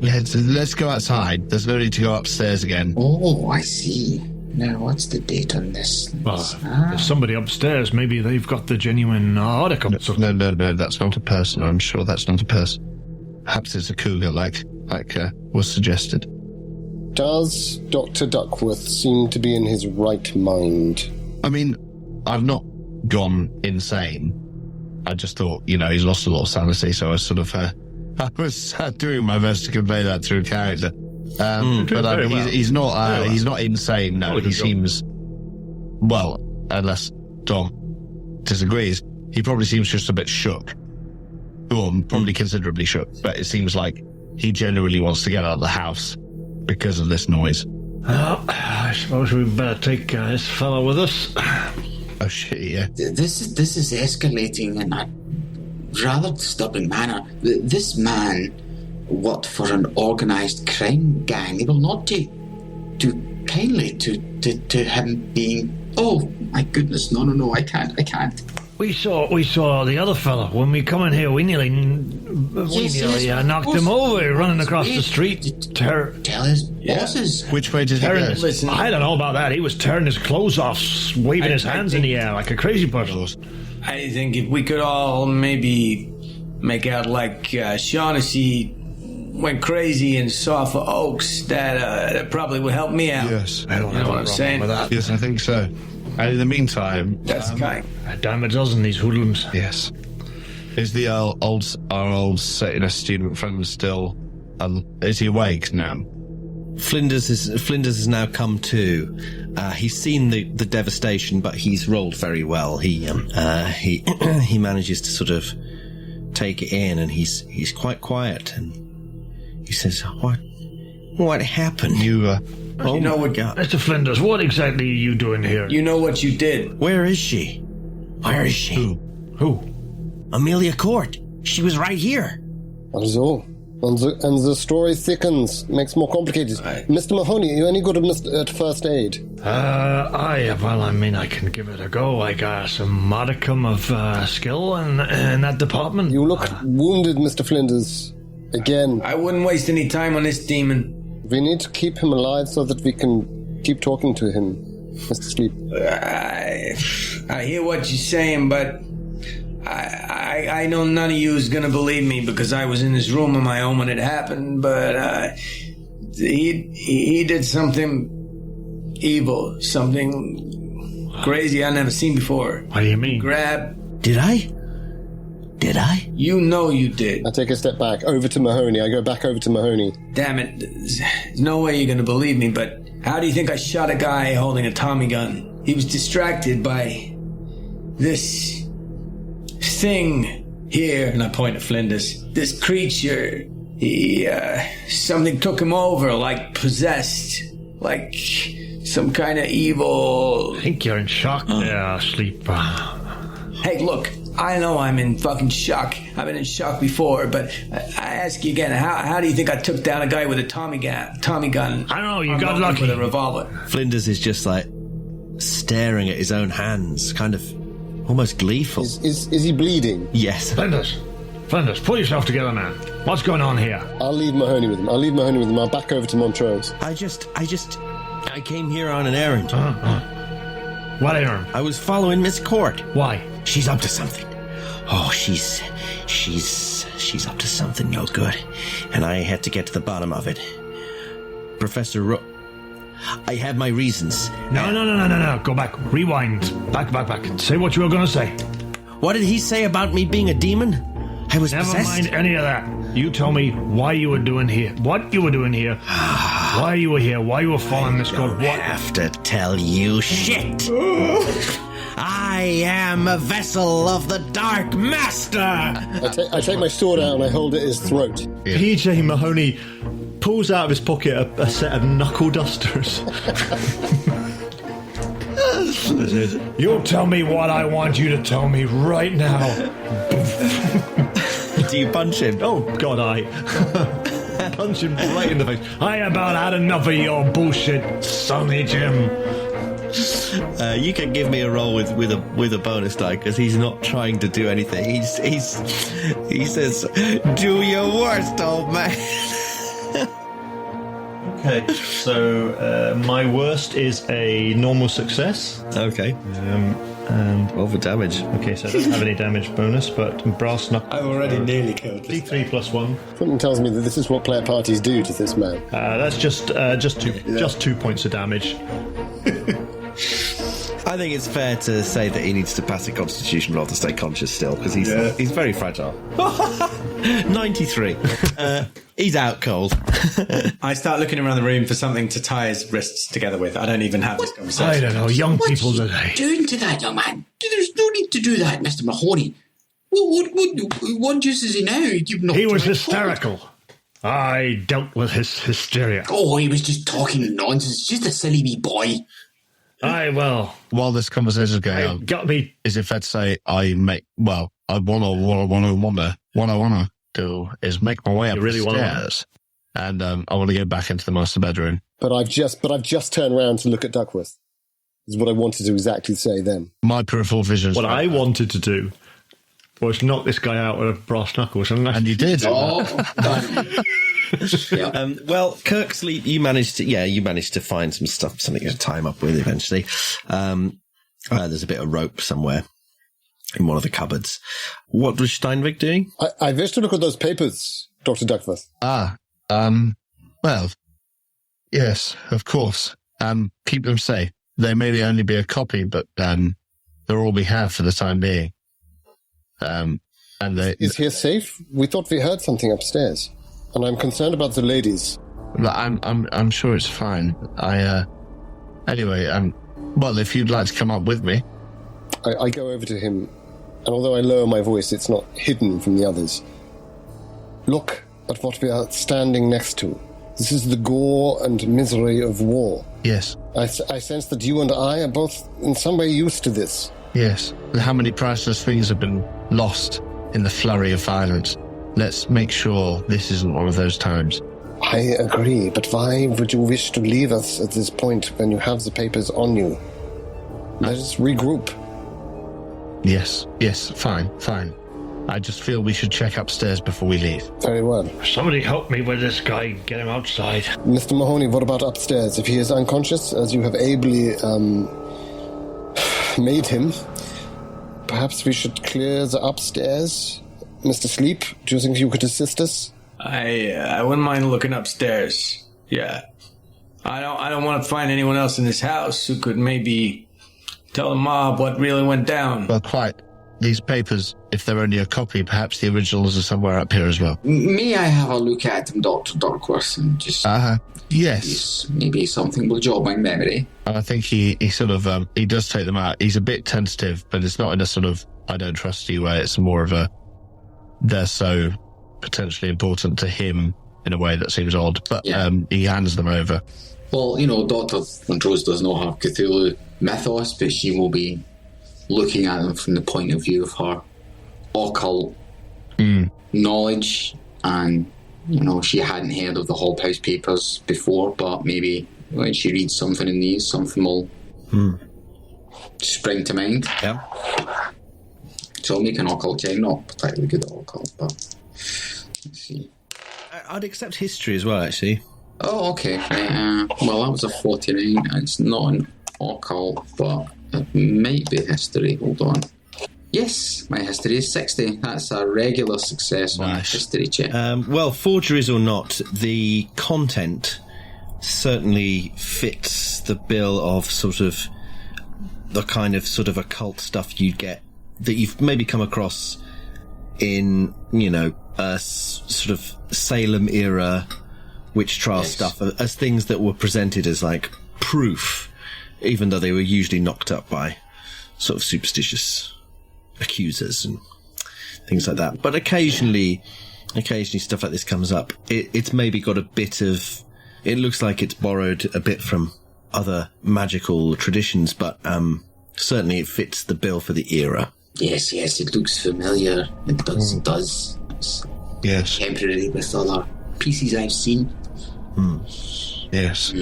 S2: go outside. There's no need to go upstairs again.
S3: Oh, I see. Now, what's the date on this?
S6: Well, there's somebody upstairs. Maybe they've got the genuine article.
S2: No, that's not a person. I'm sure that's not a person. Perhaps it's a cougar, like was suggested.
S5: Does Dr. Duckworth seem to be in his right mind?
S2: I mean, I've not gone insane. I just thought, he's lost a lot of sanity, so I was sort of, I was doing my best to convey that through character. But he's not insane. No, he seems, well, unless Dom disagrees, he probably seems just a bit shook. Well, probably considerably shook, but it seems like he genuinely wants to get out of the house because of this noise.
S6: Well, I suppose we better take this fellow with us.
S2: Oh shit, yeah.
S3: This is escalating in a rather disturbing manner. This man worked for an organised crime gang. They will not take too kindly to him being... Oh, my goodness, no, I can't.
S6: We saw the other fellow when we come in here. We nearly knocked him over running across the street.
S3: Tell his bosses.
S2: Which way did he go?
S4: Listen,
S6: I don't know about that. He was tearing his clothes off, waving his hands in the air like a crazy person.
S4: I think if we could all maybe make out like Shaughnessy went crazy and saw for Oaks, that probably would help me out.
S2: Yes.
S6: I don't know
S4: what I'm saying.
S6: with that.
S2: Yes, I think so. And in the meantime...
S4: That's kind.
S6: A dime a dozen, these hoodlums.
S2: Yes. Is our old student friend still... is he awake now?
S1: Flinders has now come to. He's seen the devastation, but he's rolled very well. He manages to sort of take it in, and he's quite quiet. And he says, "What happened?
S4: You know what?
S6: Mr. Flinders, what exactly are you doing here?
S4: You know what you did.
S1: Where is she? Where is she?
S6: Who?
S1: Amelia Court. She was right here."
S5: That is all. And the story thickens, makes more complicated. Mr. Mahoney, are you any good at first aid?
S6: I can give it a go. I got some modicum of skill in that department.
S5: You look wounded, Mr. Flinders. Again.
S4: I wouldn't waste any time on this demon.
S5: We need to keep him alive so that we can keep talking to him, Mr. Sleep.
S4: I hear what you're saying, but I know none of you is going to believe me because I was in this room on my own when it happened, but he did something evil, something crazy I've never seen before.
S6: What do you mean?
S1: Did I?
S4: You know you did.
S5: I take a step back, over to Mahoney. I go back over to Mahoney.
S4: Damn it. There's no way you're going to believe me, but how do you think I shot a guy holding a Tommy gun? He was distracted by this thing here, and I point at Flinders. This creature, something took him over, like possessed, like some kind of evil...
S6: I think you're in shock there, Sleep.
S4: Hey, look, I know I'm in fucking shock. I've been in shock before, but I ask you again, how do you think I took down a guy with a Tommy gun?
S6: I don't know, you got lucky.
S4: With a revolver.
S1: Flinders is just like staring at his own hands, kind of almost gleeful.
S5: Is he bleeding?
S1: Yes.
S6: Flinders, pull yourself together, man. What's going on here?
S5: I'll leave Mahoney with him. I'll back over to Montrose.
S1: I came here on an errand.
S6: What errand?
S1: I was following Miss Court.
S6: Why?
S1: She's up to something. Oh, she's up to something no good. And I had to get to the bottom of it. Professor I have my reasons.
S6: No. Go back. Rewind. Back. Say what you were going to say.
S1: What did he say about me being a demon? I was
S6: Never
S1: possessed?
S6: mind any of that. You tell me why you were doing here. What you were doing here. Why you were here. Why you were following Miss Court.
S1: I have to tell you shit. I am a vessel of the Dark Master.
S5: I take my sword out and I hold it at his throat.
S2: Yeah.
S7: PJ Mahoney pulls out of his pocket a set of knuckle dusters.
S6: You tell me what I want you to tell me right now.
S1: Do you punch him?
S7: Oh, God,
S6: punch him right in the face. I about had enough of your bullshit, Sonny Jim.
S1: You can give me a roll with a bonus die because he's not trying to do anything. He says, "Do your worst, old man."
S6: Okay, so my worst is a normal success.
S1: Okay.
S6: And
S1: roll for damage.
S6: okay, so I don't have any damage bonus, but brass knuckle.
S4: I've already nearly killed this.
S6: D3 plus 1.
S5: Something tells me that this is what player parties do to this man.
S6: That's just 2 points of damage.
S1: I think it's fair to say that he needs to pass a constitution roll to stay conscious still, because he's very fragile. 93. He's out cold.
S4: I start looking around the room for something to tie his wrists together with. I don't even have this conversation.
S6: I don't know, young people
S3: What's
S6: today.
S3: he doing to that young man? There's no need to do that, Mr. Mahoney. What use is he now? You've not
S6: He was
S3: tried
S6: hysterical. I dealt with his hysteria.
S3: Oh, he was just talking nonsense. Just a silly wee boy.
S2: While this conversation is going on,
S6: Got me.
S2: is it fair to say what I wanna do is make my way up
S6: really
S2: the
S6: wanna-
S2: stairs, and I want to go back into the master bedroom.
S5: But I've just turned around to look at Duckworth. Is what I wanted to exactly say then.
S2: My peripheral vision.
S6: What I wanted to do was knock this guy out with a brass knuckles.
S2: and you did.
S3: Oh, done. Yeah.
S1: Well, Kirksley, you managed to find something to tie him up with eventually. There's a bit of rope somewhere in one of the cupboards. What was Steinweg doing?
S5: I wish to look at those papers, Dr. Duckworth.
S2: Well, yes, of course. Keep them safe. They may only be a copy, but they're all we have for the time being.
S5: Is here safe? We thought we heard something upstairs, and I'm concerned about the ladies.
S2: I'm sure it's fine. Anyway, well, if you'd like to come up with me.
S5: I go over to him, and although I lower my voice, it's not hidden from the others. Look at what we are standing next to. This is the gore and misery of war.
S2: Yes.
S5: I sense that you and I are both in some way used to this.
S2: Yes. How many priceless things have been lost in the flurry of violence? Let's make sure this isn't one of those times.
S5: I agree, but why would you wish to leave us at this point when you have the papers on you? Let us regroup.
S2: Yes, fine. I just feel we should check upstairs before we leave.
S5: Very well.
S6: Somebody help me with this guy. Get him outside.
S5: Mr. Mahoney, what about upstairs? If he is unconscious, as you have ably made him, perhaps we should clear the upstairs. Mr. Sleep, do you think you could assist us?
S4: I wouldn't mind looking upstairs. Yeah. I don't want to find anyone else in this house who could maybe tell the mob what really went down.
S2: Well, quite. These papers, if they're only a copy, perhaps the originals are somewhere up here as well.
S3: May I have a look at him, Dr. Duckworth, and just...
S2: Yes.
S3: Maybe something will jog my memory.
S2: I think he sort of, he does take them out. He's a bit tentative, but it's not in a sort of, I don't trust you way. It's more of a, they're so potentially important to him in a way that seems odd. But he hands them over.
S3: Well, Dr. Montrose does not have Cthulhu mythos, but she will be looking at them from the point of view of her occult knowledge, and she hadn't heard of the Hall House papers before, but maybe when she reads something in these, something will spring to mind.
S1: Yeah.
S3: So I'll make an occult check. Not particularly good at occult, but let's see.
S1: I'd accept history as well, actually.
S3: Oh, okay. Well, that was a 49. It's not an occult, but it might be history. Hold on. Yes, my history is 60. That's a regular success on a history check.
S1: Well, forgeries or not, the content certainly fits the bill of sort of the kind of sort of occult stuff you get that you've maybe come across in, sort of Salem era witch trial stuff as things that were presented as like proof, even though they were usually knocked up by sort of superstitious accusers and things like that. But occasionally stuff like this comes up. It's maybe got a bit of, it looks like it's borrowed a bit from other magical traditions, but certainly it fits the bill for the era.
S3: Yes, it looks familiar. It does. It's
S2: yes.
S3: temporary with other pieces I've seen.
S2: Yes.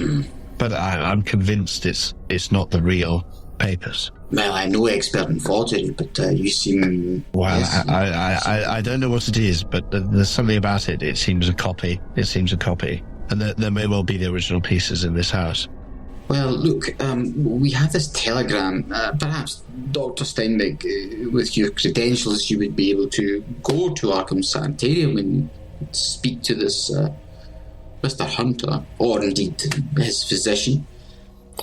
S2: But I'm convinced it's not the real papers.
S3: Well, I'm no expert in forgery, but you seem...
S2: Well,
S3: yes.
S2: I don't know what it is, but there's something about it. It seems a copy. And there may well be the original pieces in this house.
S3: Well, look, we have this telegram. Perhaps, Dr. Steinbeck, with your credentials, you would be able to go to Arkham Sanitarium and speak to this Mr. Hunter, or indeed his physician.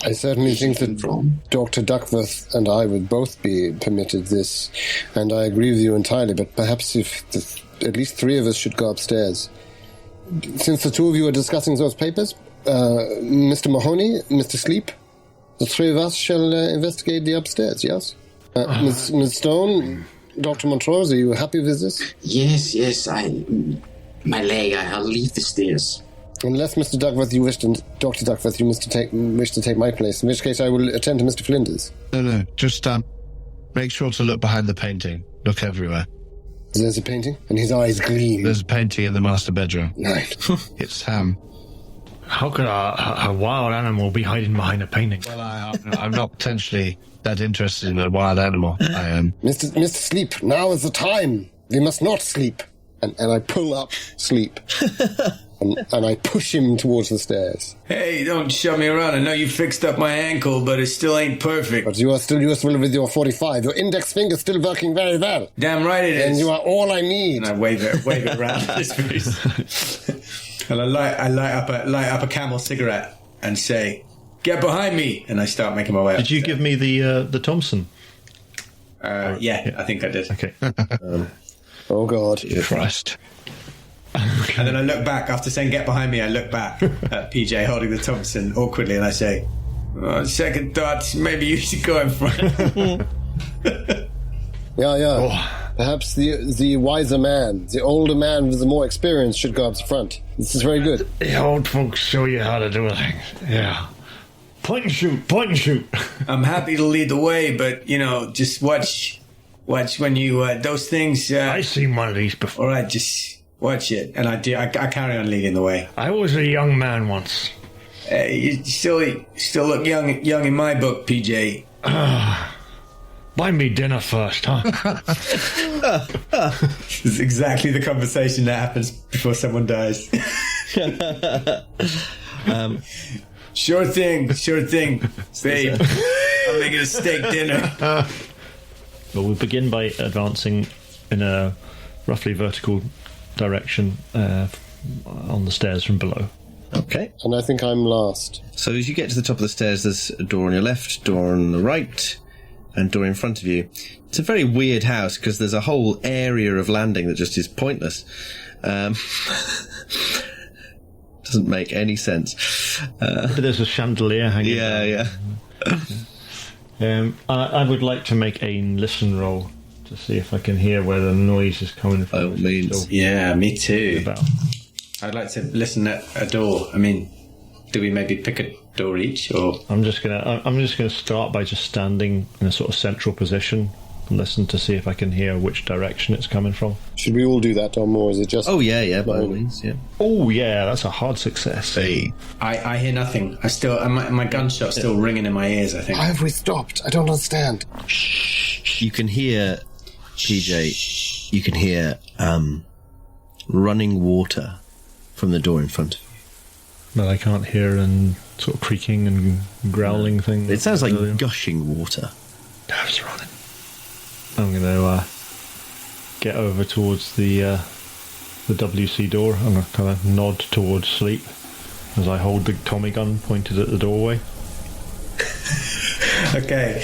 S5: I certainly think that Dr. Duckworth and I would both be permitted this, and I agree with you entirely, but perhaps if at least 3 of us should go upstairs. Since the 2 of you are discussing those papers, Mr. Mahoney, Mr. Sleep, the 3 of us shall investigate the upstairs, yes? Ms. Stone, Dr. Montrose, are you happy with this?
S3: Yes, my leg, I'll leave the stairs.
S5: Unless, Mr. Duckworth, Dr. Duckworth, you wish to take my place, in which case I will attend to Mr. Flinders.
S2: No, just make sure to look behind the painting. Look everywhere.
S5: There's a painting, and his eyes gleam.
S2: There's a painting in the master bedroom.
S5: Right.
S2: It's Ham.
S6: How could a wild animal be hiding behind a painting?
S2: Well, I'm not potentially that interested in a wild animal. I am.
S5: Mr. Sleep, now is the time. We must not sleep. And I pull up Sleep. and I push him towards the stairs.
S4: Hey, don't shove me around. I know you fixed up my ankle, but it still ain't perfect.
S5: But you are still useful with your 45. Your index finger's still working very well.
S4: Damn right it is.
S5: And you are all I need.
S4: And I wave it around his face. And I light up a Camel cigarette and say, "Get behind me!" And I start making my way up.
S7: Did you give me the Thompson?
S4: Yeah, I think I did.
S7: Okay.
S5: Oh, God.
S2: Christ.
S4: And then I look back, after saying "get behind me," I look back at PJ holding the Thompson awkwardly, and I say, "Second thoughts, maybe you should go in front."
S5: Yeah. Oh. Perhaps the wiser man, the older man with the more experience should go up front. This is very good.
S6: The old folks show you how to do things. Yeah. Point and shoot.
S4: I'm happy to lead the way, but, just watch when you, those things...
S6: I've seen one of these before.
S4: All right, just watch it. And I carry on leading the way.
S6: I was a young man once.
S4: You still look young in my book, PJ.
S6: Buy me dinner first, huh?
S4: This is exactly the conversation that happens before someone dies. Sure thing, babe. I'm making a steak dinner.
S7: Well, we'll begin by advancing in a roughly vertical direction on the stairs from below.
S1: Okay.
S5: And I think I'm last.
S1: So as you get to the top of the stairs, there's a door on your left, door on the right, and door in front of you. It's a very weird house because there's a whole area of landing that just is pointless. Doesn't make any sense.
S7: But there's a chandelier hanging.
S1: Yeah.
S7: I would like to make a listen roll to see if I can hear where the noise is coming from.
S1: By all means.
S4: Yeah, me too.
S7: About.
S4: I'd like to listen at a door. I mean, do we maybe pick a door each, or
S7: I'm just gonna start by just standing in a sort of central position and listen to see if I can hear which direction it's coming from.
S5: Should we all do that, Tom, or is it just...
S1: Oh, yeah, by all means, yeah.
S7: Oh, yeah, that's a hard success.
S2: Hey.
S4: I hear nothing. I still my gunshot's still ringing in my ears, I think.
S5: Why have we stopped? I don't understand.
S1: You can hear, PJ, you can hear running water from the door in front of you.
S7: But I can't hear and sort of creaking and growling thing.
S1: It sounds like gushing water.
S7: Nerves running. I'm going to get over towards the WC door. I'm going to kind of nod towards Sleep as I hold the Tommy gun pointed at the doorway.
S4: Okay.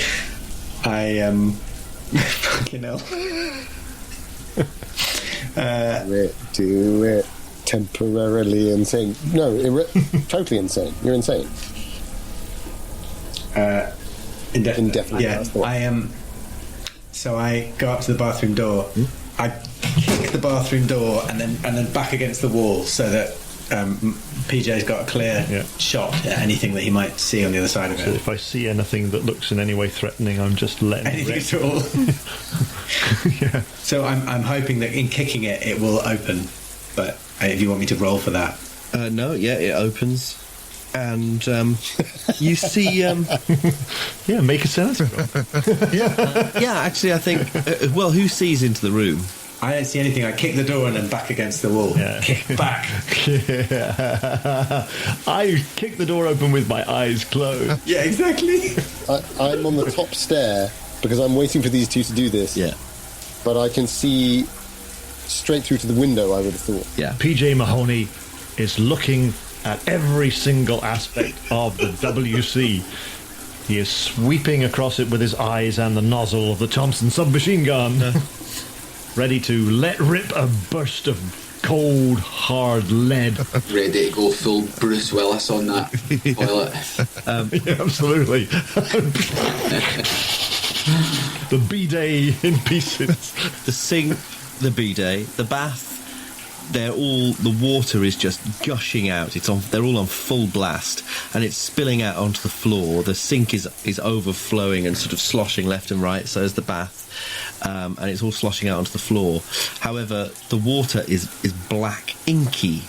S4: I am... fucking hell.
S5: Do it. Temporarily insane. No, totally insane. You're insane. Indefinitely.
S4: Yeah, I am... So I go up to the bathroom door. I kick the bathroom door and then back against the wall so that PJ's got a clear shot at anything that he might see on the other side of it.
S7: So if I see anything that looks in any way threatening, I'm just letting
S4: anything
S7: it
S4: at all.
S7: Yeah.
S4: So I'm hoping that in kicking it will open, but if you want me to roll for that.
S1: No, yeah, it opens. And you see...
S7: Yeah, make a sense.
S1: yeah, actually, I think... well, who sees into the room?
S4: I don't see anything. I kick the door and then back against the wall.
S7: Yeah.
S4: Kick back.
S7: Yeah. I kick the door open with my eyes closed.
S4: Yeah, exactly.
S5: I'm on the top stair because I'm waiting for these two to do this.
S1: Yeah.
S5: But I can see straight through to the window, I would have thought.
S1: Yeah.
S7: PJ Mahoney is looking at every single aspect of the WC. He is sweeping across it with his eyes and the nozzle of the Thompson submachine gun. Ready to let rip a burst of cold, hard lead.
S3: Ready to go full Bruce Willis on that toilet.
S7: Yeah, absolutely. The bidet in pieces.
S1: The sink, the bidet, the bath, the water is just gushing out. They're all on full blast, and it's spilling out onto the floor. The sink is overflowing and sort of sloshing left and right, so is the bath. And it's all sloshing out onto the floor. However, the water is black, inky,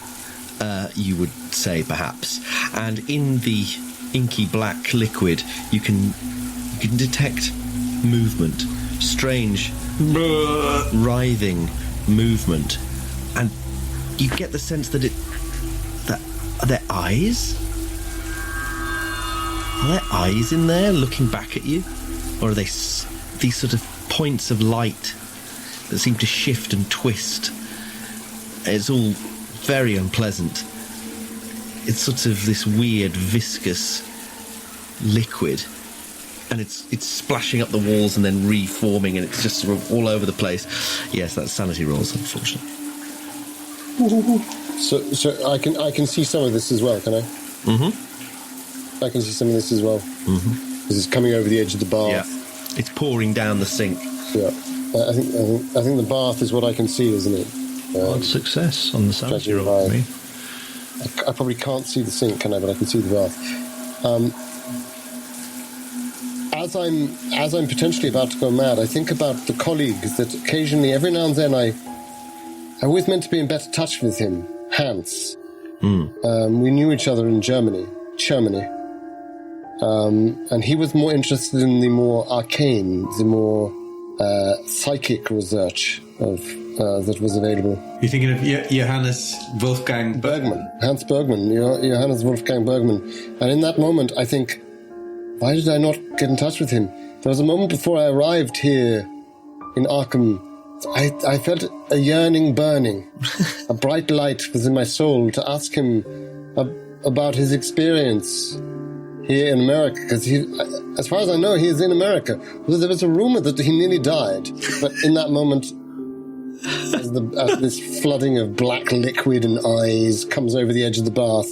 S1: you would say, perhaps. And in the inky black liquid, you can detect movement, strange, writhing movement, and you get the sense that are there eyes? Are there eyes in there looking back at you, or are they these sort of points of light that seem to shift and twist? It's all very unpleasant. It's sort of this weird viscous liquid, and it's splashing up the walls and then reforming, and it's just sort of all over the place. Yes, that's sanity rolls, unfortunately.
S5: So I can see some of this as well, can I?
S1: Mm-hmm.
S5: I can see some of this as well.
S1: Mm-hmm.
S5: This is coming over the edge of the bath.
S1: Yeah. It's pouring down the sink.
S5: Yeah. I think the bath is what I can see, isn't it?
S7: Odd success on the sanity roll for me.
S5: I probably can't see the sink, can I? But I can see the bath. As I'm potentially about to go mad, I think about the colleagues that occasionally, every now and then, I always meant to be in better touch with him, Hans. We knew each other in Germany. And he was more interested in the more arcane, the more psychic research that was available.
S4: You're thinking of Johannes Wolfgang
S5: Bergman. Hans Bergman, Johannes Wolfgang Bergman. And in that moment, I think, why did I not get in touch with him? There was a moment before I arrived here in Arkham. I felt a yearning burning. A bright light was in my soul to ask him about his experience here in America, because as far as I know, he is in America. There was a rumor that he nearly died, but in that moment, as this flooding of black liquid and eyes comes over the edge of the bath,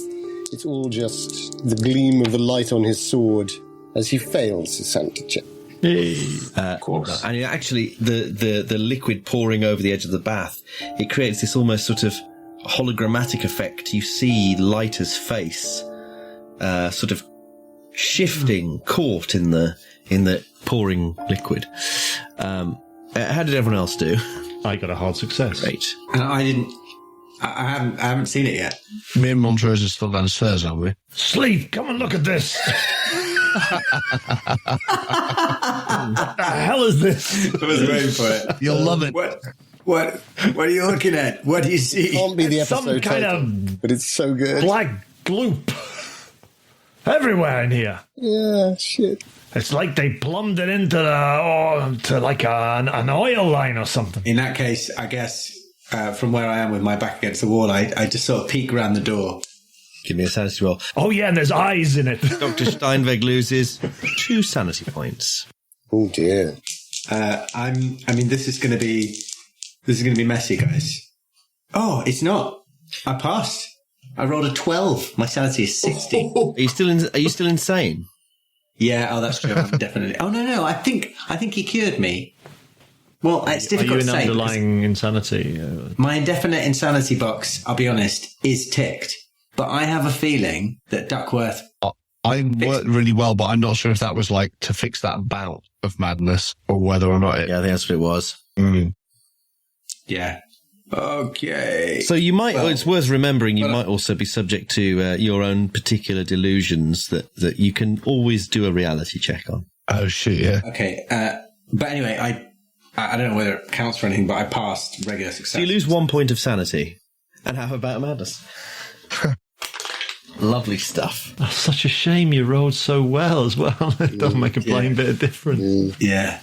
S5: it's all just the gleam of the light on his sword as he fails his sanity check.
S1: Of course. And actually, the liquid pouring over the edge of the bath, it creates this almost sort of hologrammatic effect. You see Leiter's face, sort of shifting, caught in the pouring liquid. How did everyone else do?
S7: I got a hard success.
S1: Great.
S4: And I haven't seen it yet.
S2: Me and Montrose are still downstairs, aren't we?
S6: Sleep, come and look at this. What the hell is this?
S4: I was waiting for it.
S2: You'll love it.
S4: What are you looking at? What do you see?
S5: It can't be the episode
S6: Some kind
S5: title,
S6: of
S5: but it's so good.
S6: black gloop everywhere in here.
S5: Yeah, shit.
S6: It's like they plumbed it into to like an oil line or something.
S4: In that case, I guess from where I am with my back against the wall, I just sort of peek around the door.
S1: Give me a sanity roll.
S6: Oh yeah, and there's eyes in it.
S1: Dr. Steinweg loses 2 sanity points.
S5: Oh dear.
S4: This is going to be messy, guys. Oh, it's not. I passed. I rolled a 12. My sanity is 60.
S1: Are you still insane?
S4: Yeah. Oh, that's true. I'm definitely. Oh no. I think he cured me. Well, it's difficult to say.
S7: Are you in underlying insanity?
S4: My indefinite insanity box, I'll be honest, is ticked. But I have a feeling that Duckworth...
S2: I worked really well, but I'm not sure if that was like to fix that bout of madness or whether or not it...
S1: Yeah, I think that's what it was.
S2: Mm.
S4: Yeah. Okay.
S1: So you might, it's worth remembering, you might also be subject to your own particular delusions that you can always do a reality check on.
S2: Oh, shit, yeah.
S4: Okay, but anyway, I don't know whether it counts for anything, but I passed regular success.
S1: So you lose 1 point of sanity. And how about madness? Lovely stuff.
S7: That's such a shame you rolled so well as well. It doesn't make a blind bit of difference.
S4: Yeah.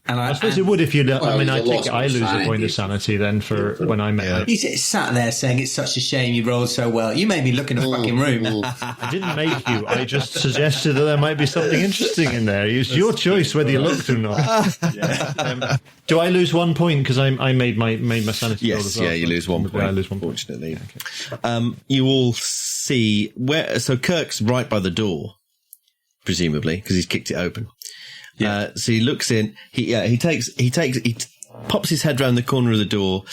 S4: And
S7: I suppose it would if you'd... I mean, I think I lose
S3: sanity.
S7: a point of sanity then for when I met...
S4: He's sat there saying it's such a shame you rolled so well. You made me look in the fucking room.
S7: I didn't make you. I just suggested that there might be something interesting in there. It's your choice whether you looked or not. Do I lose 1 point because I made my sanity roll as well?
S1: Yeah, you lose 1 point.
S7: I lose 1 point.
S1: Fortunately.
S7: Yeah, okay.
S1: You all see where. So Kirk's right by the door, presumably, because he's kicked it open. Yeah. So he looks in. He pops his head round the corner of the door,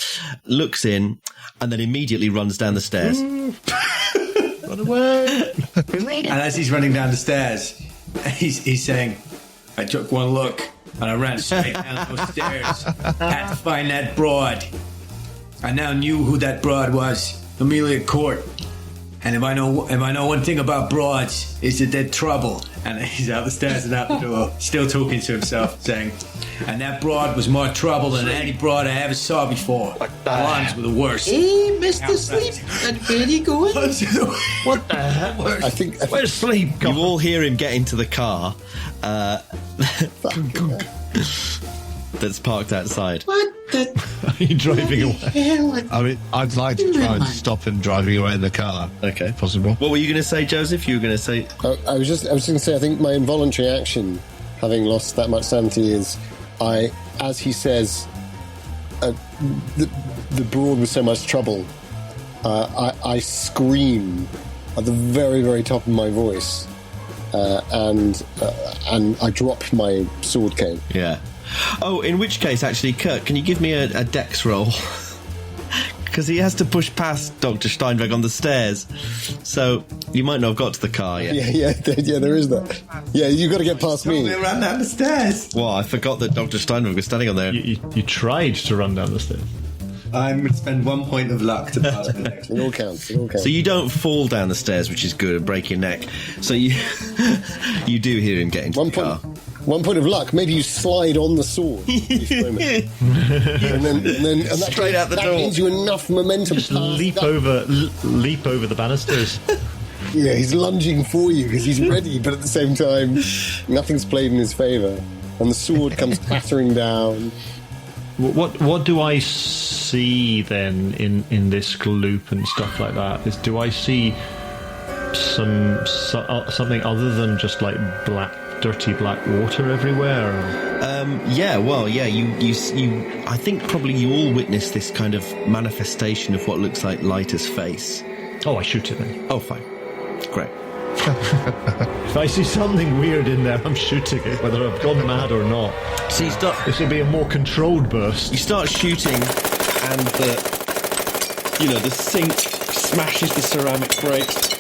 S1: looks in, and then immediately runs down the stairs.
S7: Run away!
S4: And as he's running down the stairs, he's saying, I took one look and I ran straight down those stairs. Had to find that broad. I now knew who that broad was, Amelia Court. And if I know one thing about broads, is that they're trouble. And he's out the stairs and out the door, still talking to himself, saying, and that broad was more trouble than any broad I ever saw before. Blondes were the worst.
S3: Hey, Mr. Sleep, and where are you going?
S7: What the heck?
S5: I think
S7: Where's Sleep gone?
S1: You all hear him get into the car that's parked outside.
S3: What the
S7: Are you driving away?
S3: hell?
S2: I mean, I'd like to try and stop him driving away in the car.
S1: Okay.
S2: Possible.
S1: What were you going to say, Joseph? You were going to say...
S5: I was going to say, I think my involuntary action, having lost that much sanity, is as he says, the broad was so much trouble, I scream at the very, very top of my voice, and I drop my sword cane.
S1: Yeah. Oh, in which case, actually, Kirk, can you give me a dex roll? Because he has to push past Dr. Steinweg on the stairs. So you might not have got to the car yet.
S5: Yeah, there is that. Yeah, you've got to get past me.
S4: Ran down the stairs.
S1: Well, I forgot that Dr. Steinweg was standing on there.
S7: You tried to run down the stairs.
S4: I'm going to spend 1 point of luck to pass the next.
S5: It all counts.
S1: So you don't fall down the stairs, which is good, and break your neck. So you you do hear him get into the car.
S5: 1 point of luck. Maybe you slide on the sword. and that
S1: Straight out the door.
S5: That gives you enough momentum.
S7: Just leap over the banisters.
S5: Yeah, he's lunging for you because he's ready, but at the same time, nothing's played in his favour, and the sword comes pattering down.
S7: What do I see then in this loop and stuff like that? Do I see something other than just like dirty black water everywhere?
S1: You I think probably you all witness this kind of manifestation of what looks like Lighter's face.
S7: Oh, I shoot it then.
S1: Oh, fine. Great.
S7: If I see something weird in there, I'm shooting it, whether I've gone mad or not.
S1: So you start...
S7: This will be a more controlled burst.
S1: You start shooting, and the sink smashes the ceramic breaks.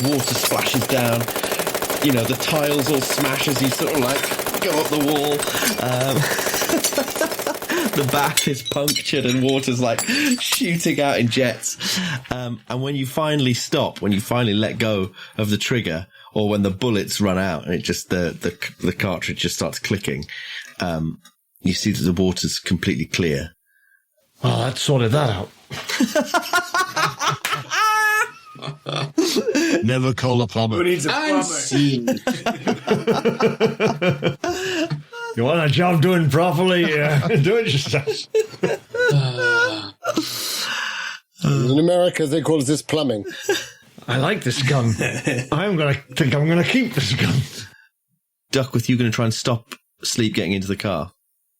S1: Water splashes down. The tiles all smash as you sort of like go up the wall. The bath is punctured and water's like shooting out in jets. And when you finally stop, when you finally let go of the trigger, or when the bullets run out and it just the cartridge just starts clicking, you see that the water's completely clear.
S7: Oh, that sorted that out.
S2: Never call a plumber.
S4: Who needs a plumber?
S3: Unseen.
S7: You want a job doing properly? Do it yourself.
S5: In America, they call this plumbing.
S7: I like this gun. I'm going to keep this gun.
S1: Duckworth, you going to try and stop Sleep getting into the car?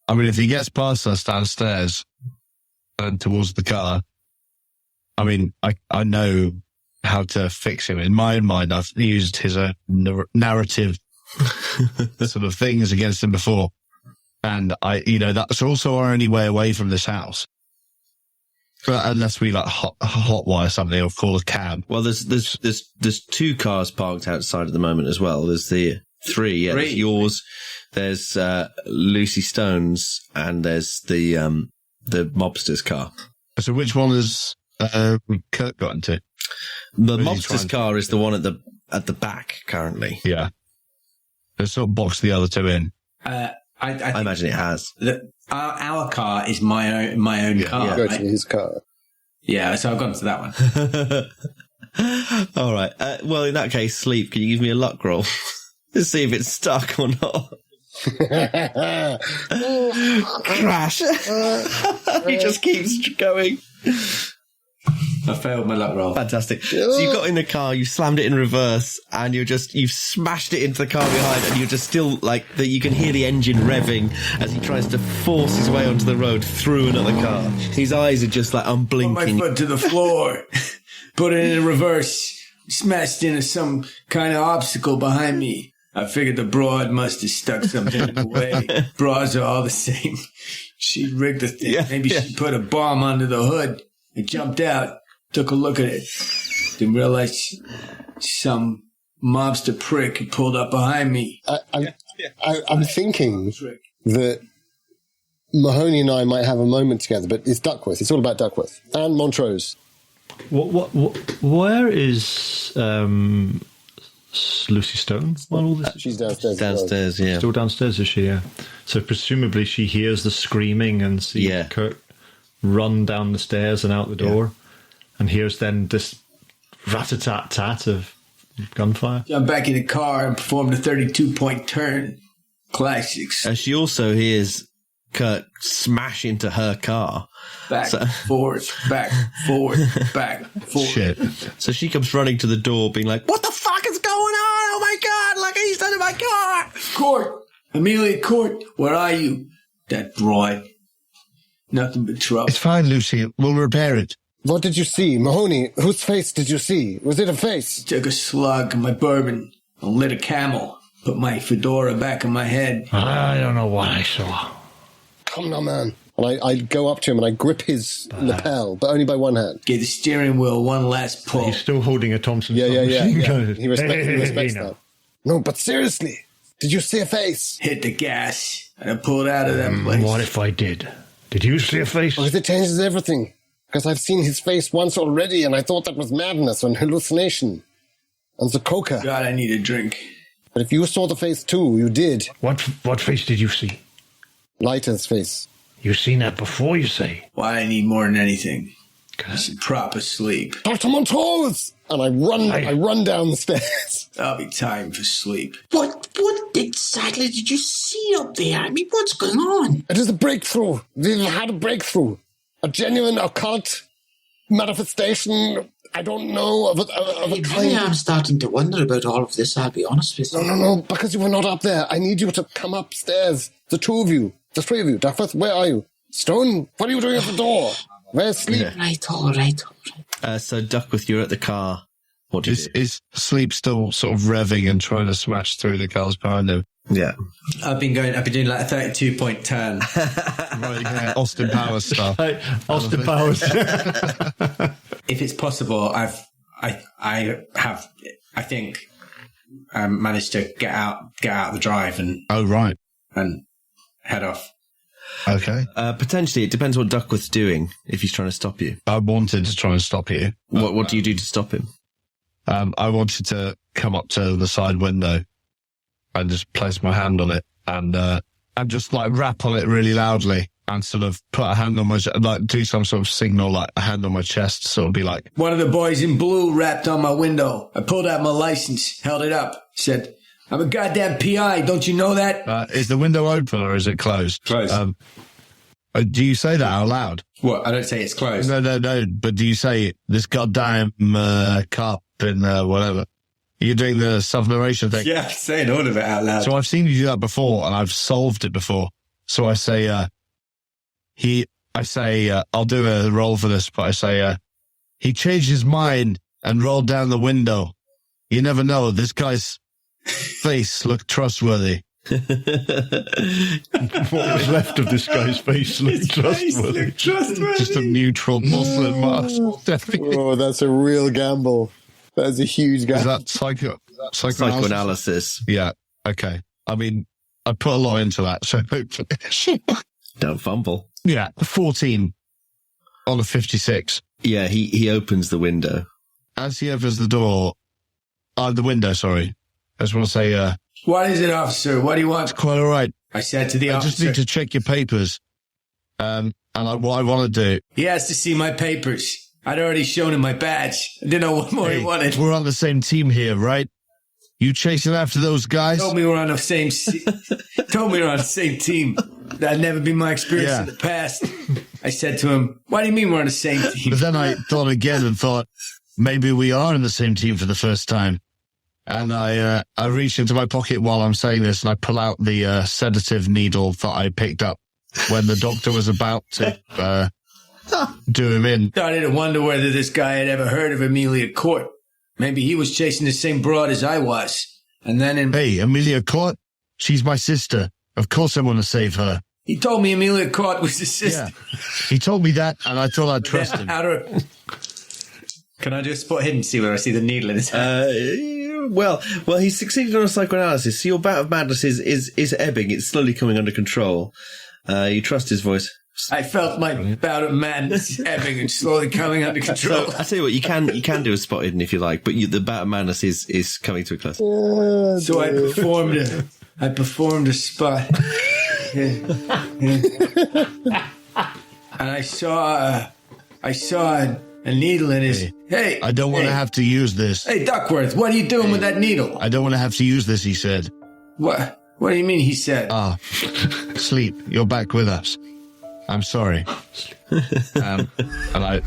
S2: I mean, if he gets past us downstairs and towards the car, I mean, I know how to fix him. In my mind, I've used his narrative sort of things against him before. And that's also our only way away from this house. But unless we like hotwire something or call a cab.
S1: Well, there's 2 cars parked outside at the moment as well. There's the 3. Yeah, there's yours. There's Lucy Stone's, and there's the the mobster's car.
S2: So which one has Kurt got into?
S1: The mobster's car is the one at the back currently.
S2: Yeah. Let's sort of box the other two in.
S1: I imagine it has.
S4: Our car is my own car.
S5: Yeah. Go to his car.
S4: Yeah, so I've gone to that one.
S1: All right. Well, in that case, Sleep, can you give me a luck roll to see if it's stuck or not? Crash. He just keeps going.
S4: I failed my luck roll.
S1: Fantastic. So you got in the car, you slammed it in reverse, and you've smashed it into the car behind, and you're just still like that. You can hear the engine revving as he tries to force his way onto the road through another car. His eyes are just like unblinking.
S4: Put my foot to the floor, put it in reverse, smashed into some kind of obstacle behind me. I figured the broad must have stuck something in the way. Broads are all the same. She rigged the thing.
S1: Yeah,
S4: Maybe she put a bomb under the hood. I jumped out, took a look at it. Didn't realize some mobster prick had pulled up behind me.
S5: I'm thinking that Mahoney and I might have a moment together, but it's Duckworth. It's all about Duckworth. And Montrose.
S7: Where is Lucy Stone while all this?
S5: She's downstairs.
S1: Downstairs, yeah.
S7: Still downstairs, is she? Yeah. So presumably she hears the screaming and sees Kurt run down the stairs and out the door, and hears then this rat-a-tat-tat of gunfire.
S4: Jumped back in the car and performed a 32-point turn. Classics.
S1: She also hears Kurt smash into her car.
S4: Back, forward, back, forward, back, forward.
S2: Shit.
S1: So she comes running to the door being like, what the fuck is going on? Oh my God, like he's under my car.
S4: Court! Amelia Court, where are you? That broad. Nothing but trouble.
S2: It's fine, Lucy. We'll repair it.
S5: What did you see? Mahoney, whose face did you see? Was it a face?
S4: Took a slug of my bourbon and lit a camel. Put my fedora back on my head.
S6: I don't know what I saw.
S5: Come now, man. And I go up to him and I grip his lapel, but only by one hand.
S4: Give the steering wheel one last pull.
S7: He's still holding a Thompson.
S5: Yeah.
S7: Gun.
S5: He respects that. No, but seriously, did you see a face?
S4: Hit the gas and I pulled out of that place.
S6: What if I did? Did you see a face?
S5: Because it changes everything. Because I've seen his face once already, and I thought that was madness and hallucination. And the coca.
S4: God, I need a drink.
S5: But if you saw the face too, you did.
S6: What face did you see?
S5: Leiter's face.
S6: You seen that before, you say?
S4: Why I need more than anything. Some proper sleep.
S5: Dr. Montrose! And I run down the stairs.
S4: I'll be time for sleep.
S3: What exactly did you see up there? I mean, what's going on?
S5: It is a breakthrough. We've had a breakthrough. A genuine occult manifestation, I don't know, of a
S3: Really,
S5: kind.
S3: I'm starting to wonder about all of this, I'll be honest with you.
S5: No, because you were not up there. I need you to come upstairs. The two of you. The three of you. Duckworth, where are you? Stone, what are you doing at the door? Where's Sleep?
S3: Yeah. Right, all right.
S1: So Duckworth, you're at the car. What do you do?
S2: Is Sleep still sort of revving and trying to smash through the cars behind him?
S1: Yeah.
S4: I've been doing like a 32-point turn.
S2: Right, yeah. Austin Powers stuff.
S7: Austin Powers.
S4: If it's possible, I think managed to get out the drive and head off.
S2: Okay.
S1: Potentially, it depends what Duckworth's doing if he's trying to stop you.
S2: I wanted to try and stop you.
S1: What do you do to stop him?
S2: I wanted to come up to the side window and just place my hand on it and just like rap on it really loudly and sort of put a hand on my like do some sort of signal, like a hand on my chest, sort of be like,
S4: one of the boys in blue rapped on my window. I pulled out my license, held it up, said, I'm a goddamn PI, don't you know that?
S2: is the window open or is it closed?
S4: Closed.
S2: Do you say that out loud?
S4: What? I don't say it's closed.
S2: No. But do you say this goddamn cop in whatever? You're doing the self-narration thing.
S4: Yeah, saying all of it out loud.
S2: So I've seen you do that before, and I've solved it before. So I say, I'll do a roll for this, but I say, he changed his mind and rolled down the window. You never know. This guy's face looked trustworthy.
S7: What was left of this guy's face looked trustworthy.
S2: Just a neutral porcelain mask.
S5: Oh, that's a real gamble. That's a huge gamble.
S2: Is that
S1: Psychoanalysis.
S2: Yeah. Okay. I mean, I put a lot into that, so hopefully.
S1: Don't fumble.
S2: Yeah, 14 on a 56.
S1: Yeah, he opens the window.
S2: As he opens the door, the window, sorry. I just want to say,
S4: What is it, officer? What do you want?
S2: it's quite all right.
S4: I said to the
S2: I
S4: officer.
S2: just need to check your papers. And what I want to do.
S4: He has to see my papers. I'd already shown him my badge. I didn't know what more he wanted.
S2: We're on the same team here, right? You chasing after those guys?
S4: Told me we were on the same team. That'd never been my experience in the past. I said to him, "What do you mean we're on the same team?"
S2: But then I thought again and thought, maybe we are in the same team for the first time. And I reached into my pocket while I'm saying this, and I pull out the sedative needle that I picked up when the doctor was about to do him in.
S4: Started to wonder whether this guy had ever heard of Amelia Court. Maybe he was chasing the same broad as I was. And then
S2: Hey, Amelia Court? She's my sister. Of course I want to save her.
S4: he told me Amelia Court was his sister.
S2: Yeah. He told me that, and I thought I'd trust him.
S4: Can I do a spot hidden to see where I see the needle in his hand?
S1: Well, he's succeeded on a psychoanalysis. So your bout of madness is ebbing. It's slowly coming under control. You trust his voice.
S4: I felt my bout of madness ebbing and slowly coming under control.
S1: So I tell you what, you can do a spot hidden if you like, but the bout of madness is coming to a close.
S4: So I performed a spot. And I saw a needle in his. Hey,
S2: I don't want to have to use this.
S4: Hey, Duckworth, what are you doing with that needle?
S2: I don't want to have to use this, he said.
S4: What do you mean, he said?
S2: Sleep, you're back with us. I'm sorry. And I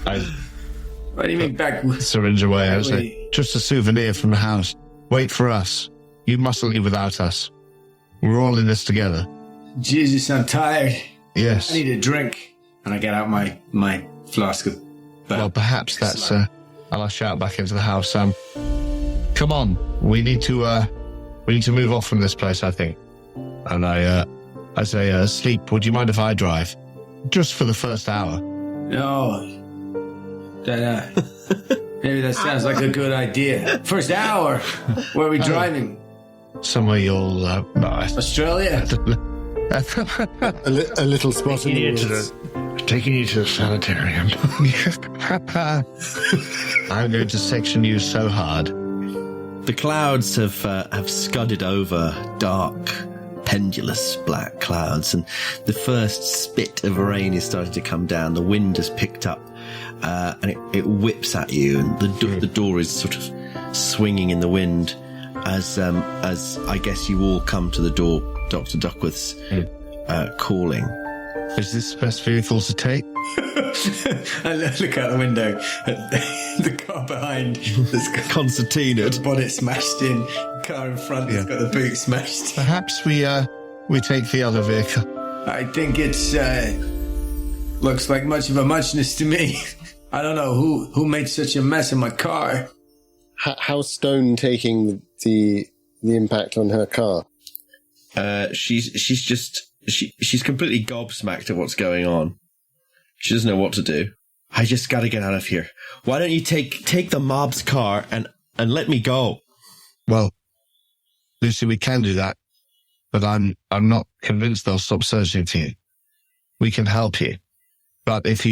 S4: What do you mean back with...
S2: syringe away. I was like, just a souvenir from the house. Wait for us. You mustn't leave without us. We're all in this together.
S4: Jesus, I'm tired.
S2: Yes.
S4: I need a drink. And I get out my flask of...
S2: Well, perhaps that's... and I shout back into the house. Come on. We need to move off from this place, I think. And I say, Sleep, would you mind if I drive? Just for the first hour.
S4: No. Maybe that sounds like a good idea. First hour. Where are we driving?
S2: Somewhere you'll...
S4: Australia?
S5: A little spot in the woods.
S6: Taking you to the sanitarium.
S2: I'm going to section you so hard.
S1: The clouds have scudded over, dark, pendulous black clouds, and the first spit of rain is starting to come down. The wind has picked up, and it whips at you, and the door is sort of swinging in the wind as I guess you all come to the door. Dr. Duckworth's calling.
S2: Is this the best vehicle to take?
S4: I look out the window at the car behind that's got
S1: Concertina.
S4: the bonnet smashed in, car in front that's got the boot smashed.
S2: Perhaps we take the other vehicle.
S4: I think it's looks like much of a muchness to me. I don't know who made such a mess in my car.
S5: How's Stone taking the impact on her car?
S1: She's completely gobsmacked at what's going on. She doesn't know what to do. I just gotta get out of here. Why don't you take the mob's car and let me go?
S2: Well, Lucy, we can do that, but I'm not convinced they'll stop searching for you. We can help you, but if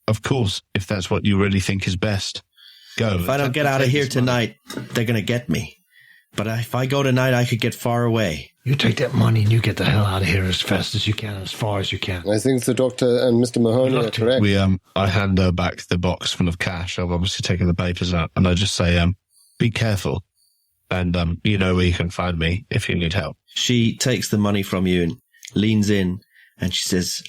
S2: of course, if that's what you really think is best, go.
S1: If I don't get out of here tonight, they're gonna get me. But if I go tonight, I could get far away.
S6: You take that money and you get the hell out of here as fast as you can, as far as you can.
S5: I think the doctor and Mr. Mahoney are correct.
S2: I hand her back the box full of cash. I've obviously taken the papers out, and I just say, be careful. And, you know where you can find me if you need help.
S1: She takes the money from you and leans in, and she says,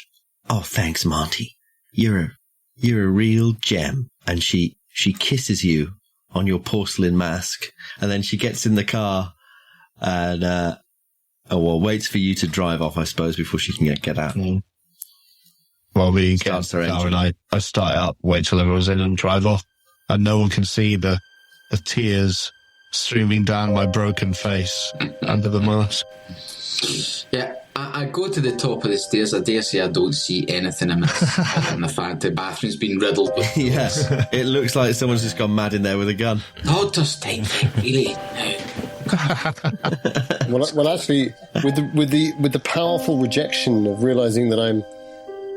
S1: "Oh, thanks, Monty. You're a real gem." And she kisses you on your porcelain mask, and then she gets in the car and waits for you to drive off, I suppose, before she can get out.
S2: Mm. Well, we get
S1: Starts her
S2: car
S1: engine.
S2: and I start it up, wait till everyone's in and drive off, and no one can see the tears streaming down my broken face under the mask.
S3: Yeah, I go to the top of the stairs. I dare say I don't see anything amiss other than the fact the bathroom's been riddled with
S1: Yes, it looks like someone's just gone mad in there with a gun.
S3: doctor's type thing, really.
S5: Well, actually, with the powerful rejection of realizing that I'm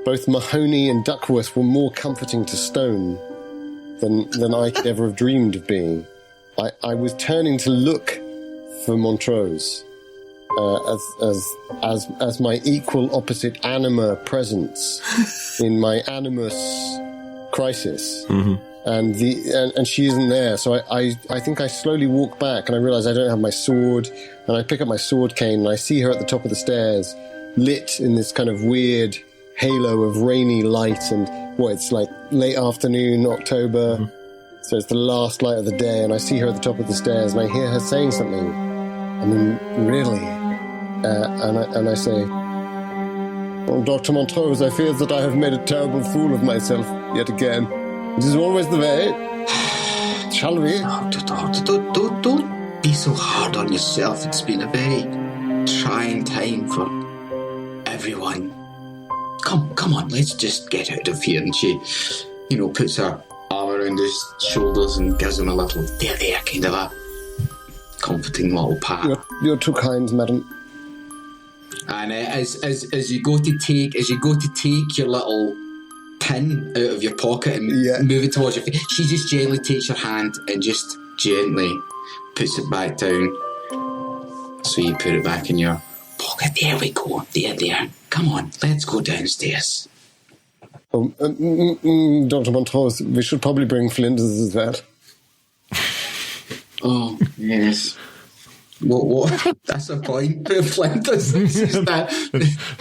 S5: both Mahoney and Duckworth were more comforting to Stone than I could ever have dreamed of being. I was turning to look for Montrose as my equal opposite anima presence in my animus crisis. Mm-hmm. And she isn't there, so I think I slowly walk back and I realise I don't have my sword, and I pick up my sword cane and I see her at the top of the stairs, lit in this kind of weird halo of rainy light, and it's like late afternoon, October, so it's the last light of the day, and I see her at the top of the stairs and I hear her saying something. I mean, really? And I say, "Oh, Dr. Montrose, I fear that I have made a terrible fool of myself yet again. It is always the way. Shall we?"
S3: Don't be so hard on yourself. It's been a very trying time for everyone. Come on, let's just get out of here. And she, puts her arm around his shoulders and gives him a little, there, kind of a comforting little pat.
S5: You're too kind, madam.
S3: And as you go to take your little pin out of your pocket and move it towards your face, she just gently takes your hand and just gently puts it back down. So you put it back in your pocket. There we go. There. Come on, let's go downstairs.
S5: Dr. Montrose, we should probably bring Flinders as well.
S3: Oh, yes. What? That's a point. Flinders is that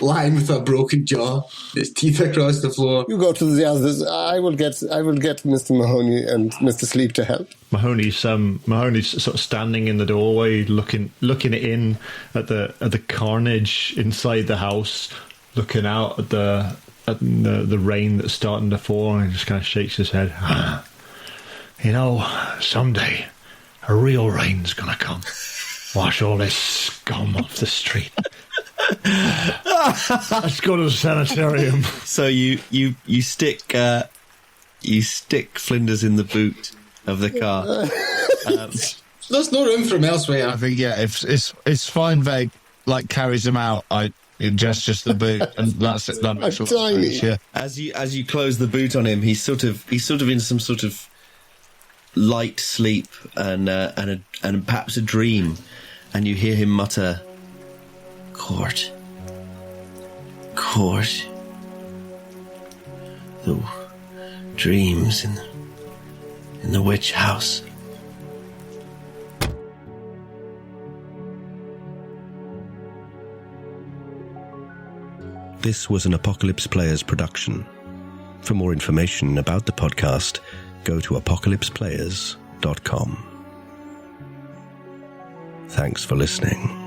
S3: lying with a broken jaw, his teeth across the floor.
S5: You go to the others. I will get Mr. Mahoney and Mr. Sleep to help.
S7: Mahoney's sort of standing in the doorway, looking in at the carnage inside the house, looking out at the rain that's starting to fall, and he just kind of shakes his head. Someday a real rain's gonna come. Wash all this scum off the street. Let's go to the sanitarium.
S1: So you stick Flinders in the boot of the car.
S3: There's no room for him elsewhere.
S2: I think if it's fine. Veg carries him out. Just the boot, and that's it. That's
S5: tiny.
S2: Yeah.
S1: As you close the boot on him, he's sort of in some sort of light sleep and perhaps a dream. And you hear him mutter, Court. The dreams in the witch house. This was an Apocalypse Players production. For more information about the podcast, go to apocalypseplayers.com. Thanks for listening.